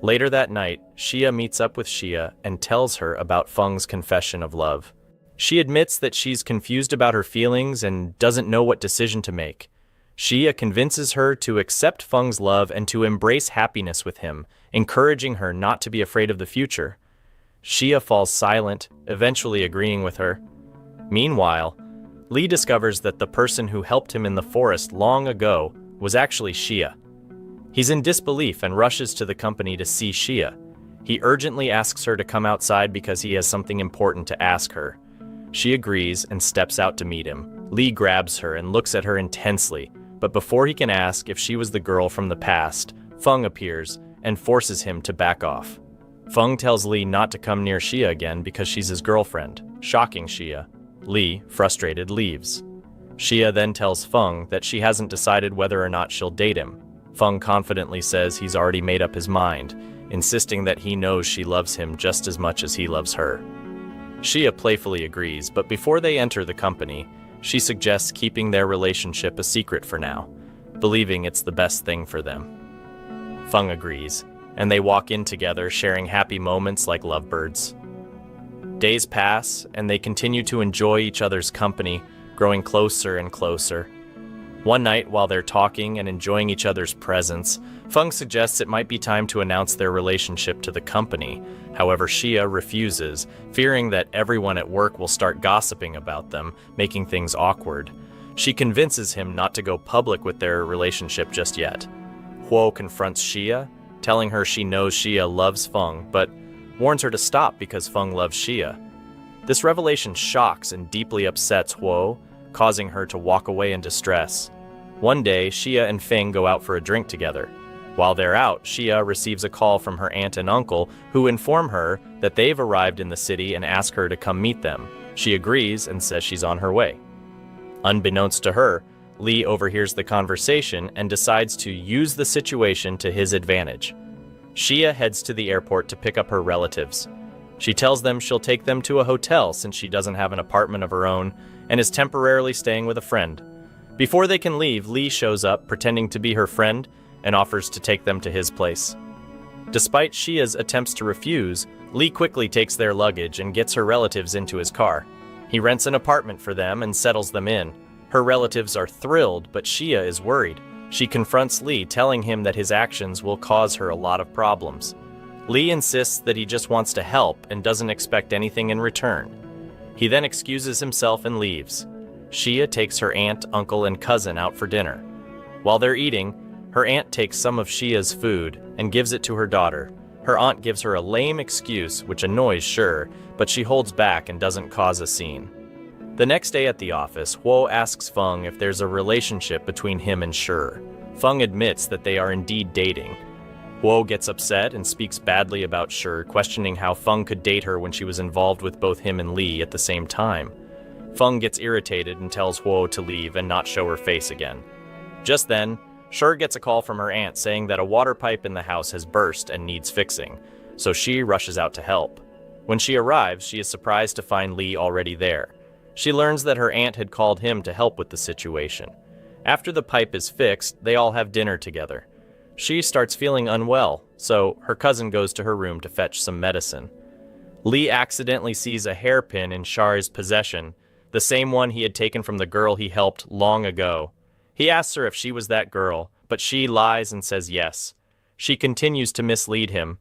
Later that night, Xia meets up with Xia and tells her about Feng's confession of love. She admits that she's confused about her feelings and doesn't know what decision to make. Xia convinces her to accept Feng's love and to embrace happiness with him, encouraging her not to be afraid of the future. Xia falls silent, eventually agreeing with her. Meanwhile, Li discovers that the person who helped him in the forest long ago was actually Xia. He's in disbelief and rushes to the company to see Xia. He urgently asks her to come outside because he has something important to ask her. She agrees and steps out to meet him. Li grabs her and looks at her intensely, but before he can ask if she was the girl from the past, Feng appears and forces him to back off. Feng tells Li not to come near Xia again because she's his girlfriend, shocking Xia. Li, frustrated, leaves. Xia then tells Feng that she hasn't decided whether or not she'll date him. Feng confidently says he's already made up his mind, insisting that he knows she loves him just as much as he loves her. Xia playfully agrees, but before they enter the company, she suggests keeping their relationship a secret for now, believing it's the best thing for them. Feng agrees, and they walk in together, sharing happy moments like lovebirds. Days pass, and they continue to enjoy each other's company, growing closer and closer. One night, while they're talking and enjoying each other's presence, Feng suggests it might be time to announce their relationship to the company. However, Xia refuses, fearing that everyone at work will start gossiping about them, making things awkward. She convinces him not to go public with their relationship just yet. Huo confronts Xia, telling her she knows Xia loves Feng, but warns her to stop because Feng loves Xia. This revelation shocks and deeply upsets Huo, causing her to walk away in distress. One day, Xia and Feng go out for a drink together. While they're out, Xia receives a call from her aunt and uncle, who inform her that they've arrived in the city and ask her to come meet them. She agrees and says she's on her way. Unbeknownst to her, Li overhears the conversation and decides to use the situation to his advantage. Xia heads to the airport to pick up her relatives. She tells them she'll take them to a hotel since she doesn't have an apartment of her own and is temporarily staying with a friend. Before they can leave, Li shows up pretending to be her friend and offers to take them to his place. Despite Xia's attempts to refuse, Li quickly takes their luggage and gets her relatives into his car. He rents an apartment for them and settles them in. Her relatives are thrilled, but Xia is worried. She confronts Li, telling him that his actions will cause her a lot of problems. Li insists that he just wants to help and doesn't expect anything in return. He then excuses himself and leaves. Xia takes her aunt, uncle, and cousin out for dinner. While they're eating, her aunt takes some of Xia's food and gives it to her daughter. Her aunt gives her a lame excuse, which annoys Shi, but she holds back and doesn't cause a scene. The next day at the office, Huo asks Feng if there's a relationship between him and Shi. Feng admits that they are indeed dating. Huo gets upset and speaks badly about Shi, questioning how Feng could date her when she was involved with both him and Li at the same time. Feng gets irritated and tells Huo to leave and not show her face again. Just then, Shi gets a call from her aunt saying that a water pipe in the house has burst and needs fixing, so she rushes out to help. When she arrives, she is surprised to find Li already there. She learns that her aunt had called him to help with the situation. After the pipe is fixed, they all have dinner together. She starts feeling unwell, so her cousin goes to her room to fetch some medicine. Li accidentally sees a hairpin in Shari's possession, the same one he had taken from the girl he helped long ago. He asks her if she was that girl, but she lies and says yes. She continues to mislead him.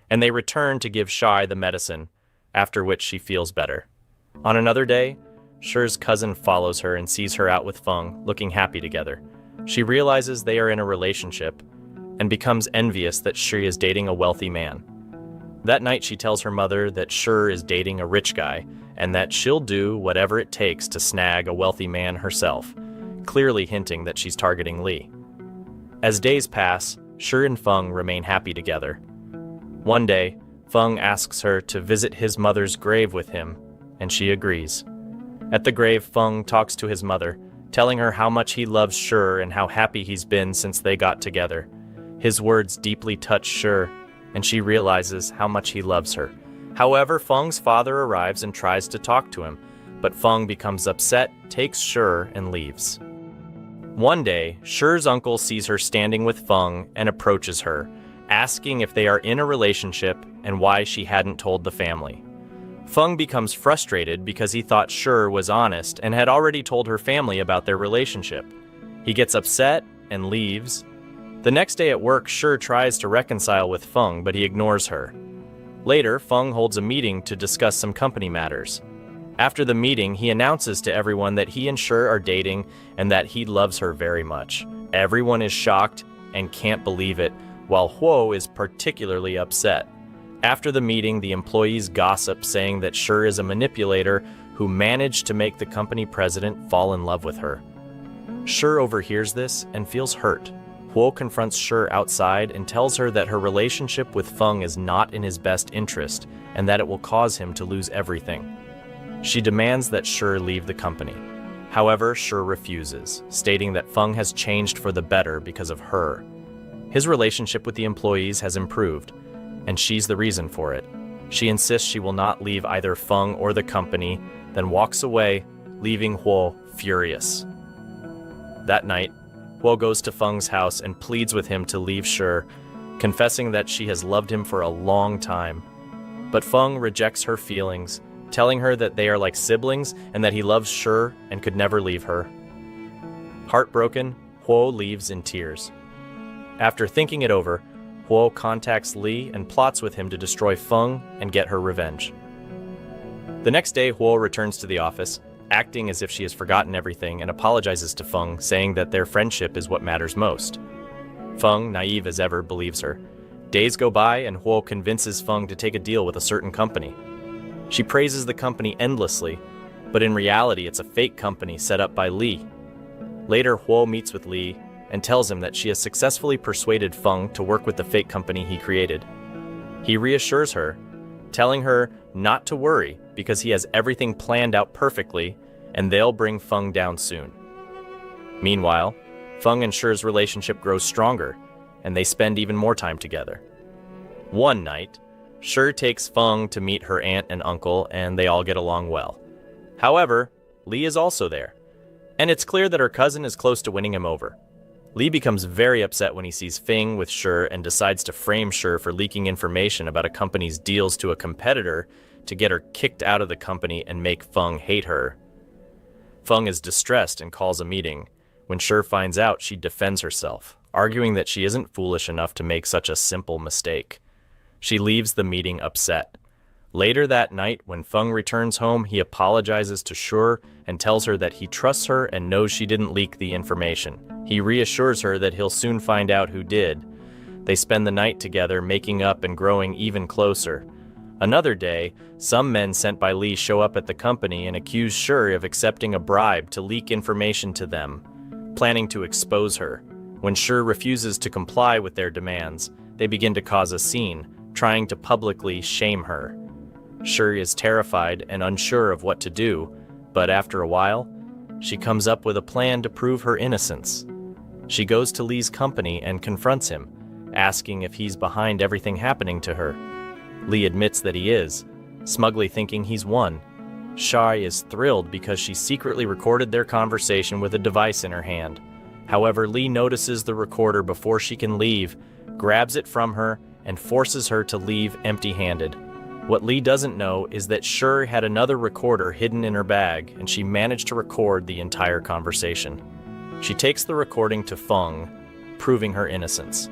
and they return to give Shai the medicine, after which she feels better. On another day, Shi's cousin follows her and sees her out with Feng, looking happy together. She realizes they are in a relationship and becomes envious that Shi is dating a wealthy man. That night, she tells her mother that Shi is dating a rich guy and that she'll do whatever it takes to snag a wealthy man herself, clearly hinting that she's targeting Li. As days pass, Shi and Feng remain happy together. One day, Feng asks her to visit his mother's grave with him, and she agrees. At the grave, Feng talks to his mother, telling her how much he loves Shi and how happy he's been since they got together. His words deeply touch Shi, and she realizes how much he loves her. However, Feng's father arrives and tries to talk to him, but Feng becomes upset, takes Shi, and leaves. One day, Shi's uncle sees her standing with Feng and approaches her, asking if they are in a relationship and why she hadn't told the family. Feng becomes frustrated because he thought Shi was honest and had already told her family about their relationship. He gets upset and leaves. The next day at work, Shi tries to reconcile with Feng, but he ignores her. Later, Feng holds a meeting to discuss some company matters. After the meeting, he announces to everyone that he and Shi are dating and that he loves her very much. Everyone is shocked and can't believe it, while Huo is particularly upset. After the meeting, the employees gossip, saying that Shi is a manipulator who managed to make the company president fall in love with her. Shi overhears this and feels hurt. Huo confronts Shi outside and tells her that her relationship with Feng is not in his best interest and that it will cause him to lose everything. She demands that Shi leave the company. However, Shi refuses, stating that Feng has changed for the better because of her. His relationship with the employees has improved, and she's the reason for it. She insists she will not leave either Feng or the company, then walks away, leaving Huo furious. That night, Huo goes to Feng's house and pleads with him to leave Shi, confessing that she has loved him for a long time. But Feng rejects her feelings, telling her that they are like siblings and that he loves Shi and could never leave her. Heartbroken, Huo leaves in tears. After thinking it over, Huo contacts Li and plots with him to destroy Feng and get her revenge. The next day, Huo returns to the office, acting as if she has forgotten everything, and apologizes to Feng, saying that their friendship is what matters most. Feng, naive as ever, believes her. Days go by and Huo convinces Feng to take a deal with a certain company. She praises the company endlessly, but in reality it's a fake company set up by Li. Later, Huo meets with Li and tells him that she has successfully persuaded Feng to work with the fake company he created. He reassures her, telling her not to worry because he has everything planned out perfectly and they'll bring Feng down soon. Meanwhile, Feng and Shi's relationship grows stronger and they spend even more time together. One night, Shi takes Feng to meet her aunt and uncle and they all get along well. However, Li is also there, and it's clear that her cousin is close to winning him over. Li becomes very upset when he sees Feng with Shi and decides to frame Shi for leaking information about a company's deals to a competitor to get her kicked out of the company and make Feng hate her. Feng is distressed and calls a meeting. When Shi finds out, she defends herself, arguing that she isn't foolish enough to make such a simple mistake. She leaves the meeting upset. Later that night, when Feng returns home, he apologizes to Shi and tells her that he trusts her and knows she didn't leak the information. He reassures her that he'll soon find out who did. They spend the night together, making up and growing even closer. Another day, some men sent by Li show up at the company and accuse Shi of accepting a bribe to leak information to them, planning to expose her. When Shi refuses to comply with their demands, they begin to cause a scene, trying to publicly shame her. Shi is terrified and unsure of what to do, but after a while, she comes up with a plan to prove her innocence. She goes to Li's company and confronts him, asking if he's behind everything happening to her. Li admits that he is, smugly thinking he's won. Shai is thrilled because she secretly recorded their conversation with a device in her hand. However, Li notices the recorder before she can leave, grabs it from her, and forces her to leave empty-handed. What Li doesn't know is that Shi had another recorder hidden in her bag, and she managed to record the entire conversation. She takes the recording to Feng, proving her innocence.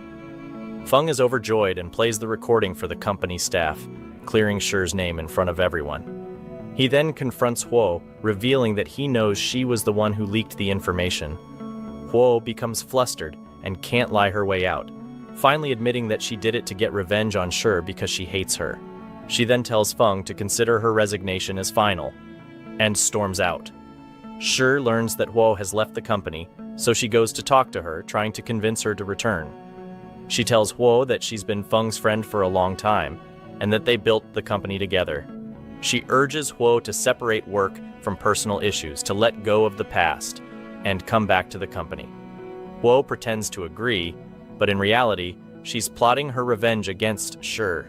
Feng is overjoyed and plays the recording for the company staff, clearing Shi's name in front of everyone. He then confronts Huo, revealing that he knows she was the one who leaked the information. Huo becomes flustered and can't lie her way out, finally admitting that she did it to get revenge on Shi because she hates her. She then tells Feng to consider her resignation as final, and storms out. Shi learns that Huo has left the company, so she goes to talk to her, trying to convince her to return. She tells Huo that she's been Feng's friend for a long time, and that they built the company together. She urges Huo to separate work from personal issues, to let go of the past, and come back to the company. Huo pretends to agree, but in reality, she's plotting her revenge against Shi.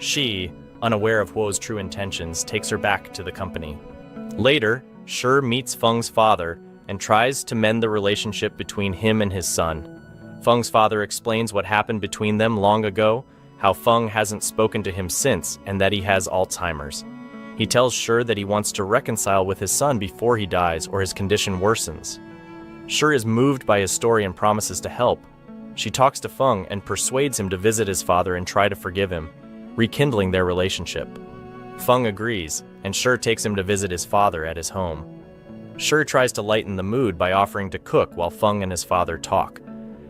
She, unaware of Huo's true intentions, takes her back to the company. Later, Shi meets Feng's father and tries to mend the relationship between him and his son. Feng's father explains what happened between them long ago, how Feng hasn't spoken to him since, and that he has Alzheimer's. He tells Shi that he wants to reconcile with his son before he dies or his condition worsens. Shi is moved by his story and promises to help. She talks to Feng and persuades him to visit his father and try to forgive him, rekindling their relationship. Feng agrees, and Shi takes him to visit his father at his home. Shi tries to lighten the mood by offering to cook while Feng and his father talk.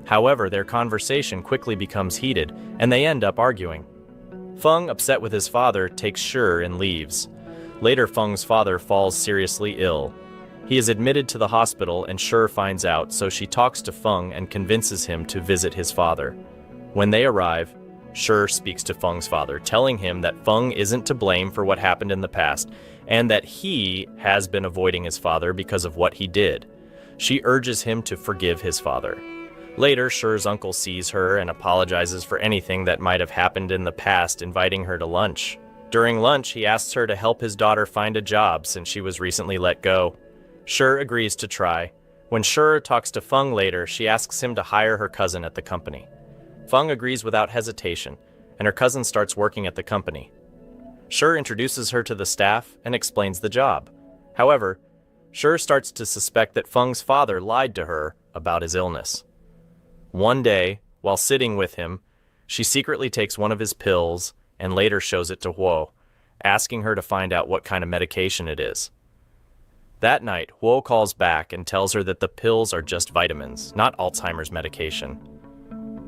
However, their conversation quickly becomes heated, and they end up arguing. Feng, upset with his father, takes Shi and leaves. Later, Feng's father falls seriously ill. He is admitted to the hospital, and Shi finds out, so she talks to Feng and convinces him to visit his father. When they arrive, Shi speaks to Feng's father, telling him that Feng isn't to blame for what happened in the past, and that he has been avoiding his father because of what he did. She urges him to forgive his father. Later, Shi's uncle sees her and apologizes for anything that might have happened in the past, inviting her to lunch. During lunch, he asks her to help his daughter find a job since she was recently let go. Shi agrees to try. When Shi talks to Feng later, she asks him to hire her cousin at the company. Feng agrees without hesitation, and her cousin starts working at the company. Shi introduces her to the staff and explains the job. However, Shi starts to suspect that Feng's father lied to her about his illness. One day, while sitting with him, she secretly takes one of his pills and later shows it to Huo, asking her to find out what kind of medication it is. That night, Huo calls back and tells her that the pills are just vitamins, not Alzheimer's medication.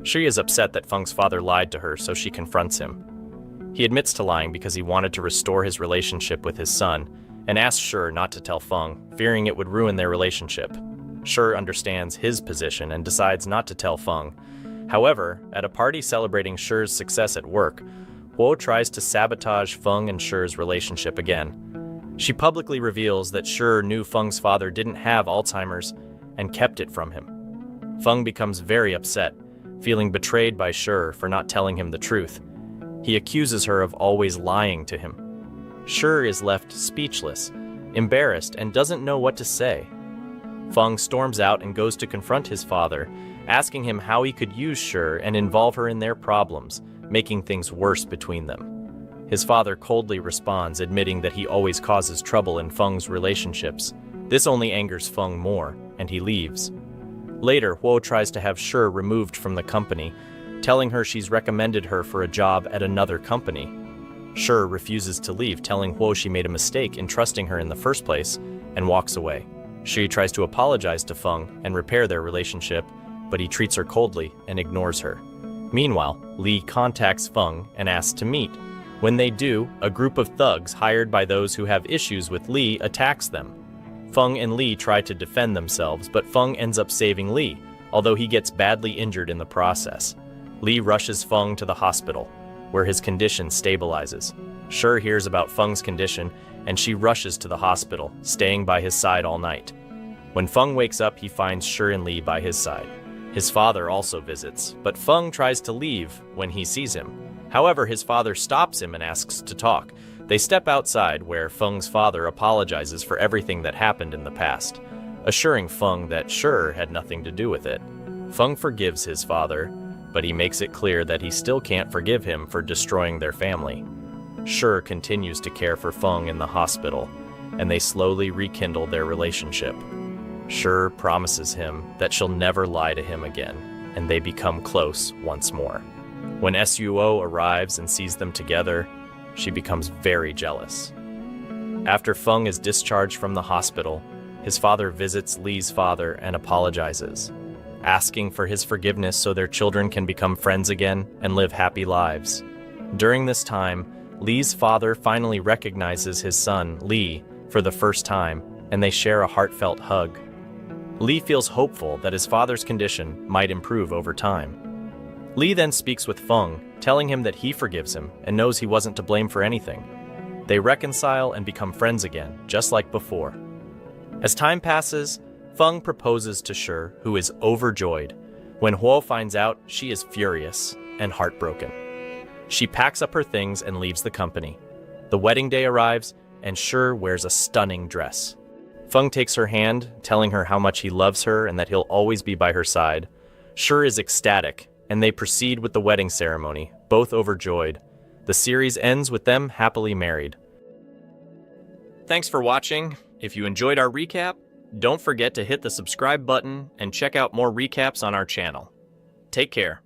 Shi is upset that Feng's father lied to her, so she confronts him. He admits to lying because he wanted to restore his relationship with his son, and asks Shi not to tell Feng, fearing it would ruin their relationship. Shi understands his position and decides not to tell Feng. However, at a party celebrating Shi's success at work, Huo tries to sabotage Feng and Shi's relationship again. She publicly reveals that Shi knew Feng's father didn't have Alzheimer's and kept it from him. Feng becomes very upset, feeling betrayed by Shi for not telling him the truth. He accuses her of always lying to him. Shi is left speechless, embarrassed, and doesn't know what to say. Feng storms out and goes to confront his father, asking him how he could use Shi and involve her in their problems, making things worse between them. His father coldly responds, admitting that he always causes trouble in Feng's relationships. This only angers Feng more, and he leaves. Later, Huo tries to have Shi removed from the company, telling her she's recommended her for a job at another company. Shi refuses to leave, telling Huo she made a mistake in trusting her in the first place, and walks away. Shi tries to apologize to Feng and repair their relationship, but he treats her coldly and ignores her. Meanwhile, Li contacts Feng and asks to meet. When they do, a group of thugs hired by those who have issues with Li attacks them. Feng and Li try to defend themselves, but Feng ends up saving Li, although he gets badly injured in the process. Li rushes Feng to the hospital, where his condition stabilizes. Shi hears about Feng's condition, and she rushes to the hospital, staying by his side all night. When Feng wakes up, he finds Shi and Li by his side. His father also visits, but Feng tries to leave when he sees him. However, his father stops him and asks to talk. They step outside, where Feng's father apologizes for everything that happened in the past, assuring Feng that Shi had nothing to do with it. Feng forgives his father, but he makes it clear that he still can't forgive him for destroying their family. Shi continues to care for Feng in the hospital, and they slowly rekindle their relationship. Shi promises him that she'll never lie to him again, and they become close once more. When Suo arrives and sees them together, she becomes very jealous. After Feng is discharged from the hospital, his father visits Li's father and apologizes, asking for his forgiveness so their children can become friends again and live happy lives. During this time, Li's father finally recognizes his son, Li, for the first time, and they share a heartfelt hug. Li feels hopeful that his father's condition might improve over time. Li then speaks with Feng, telling him that he forgives him and knows he wasn't to blame for anything. They reconcile and become friends again, just like before. As time passes, Feng proposes to Shi, who is overjoyed. When Huo finds out, she is furious and heartbroken. She packs up her things and leaves the company. The wedding day arrives, and Shi wears a stunning dress. Feng takes her hand, telling her how much he loves her and that he'll always be by her side. Shi is ecstatic, and they proceed with the wedding ceremony, both overjoyed. The series ends with them happily married. Thanks for watching. If you enjoyed our recap, don't forget to hit the subscribe button and check out more recaps on our channel. Take care.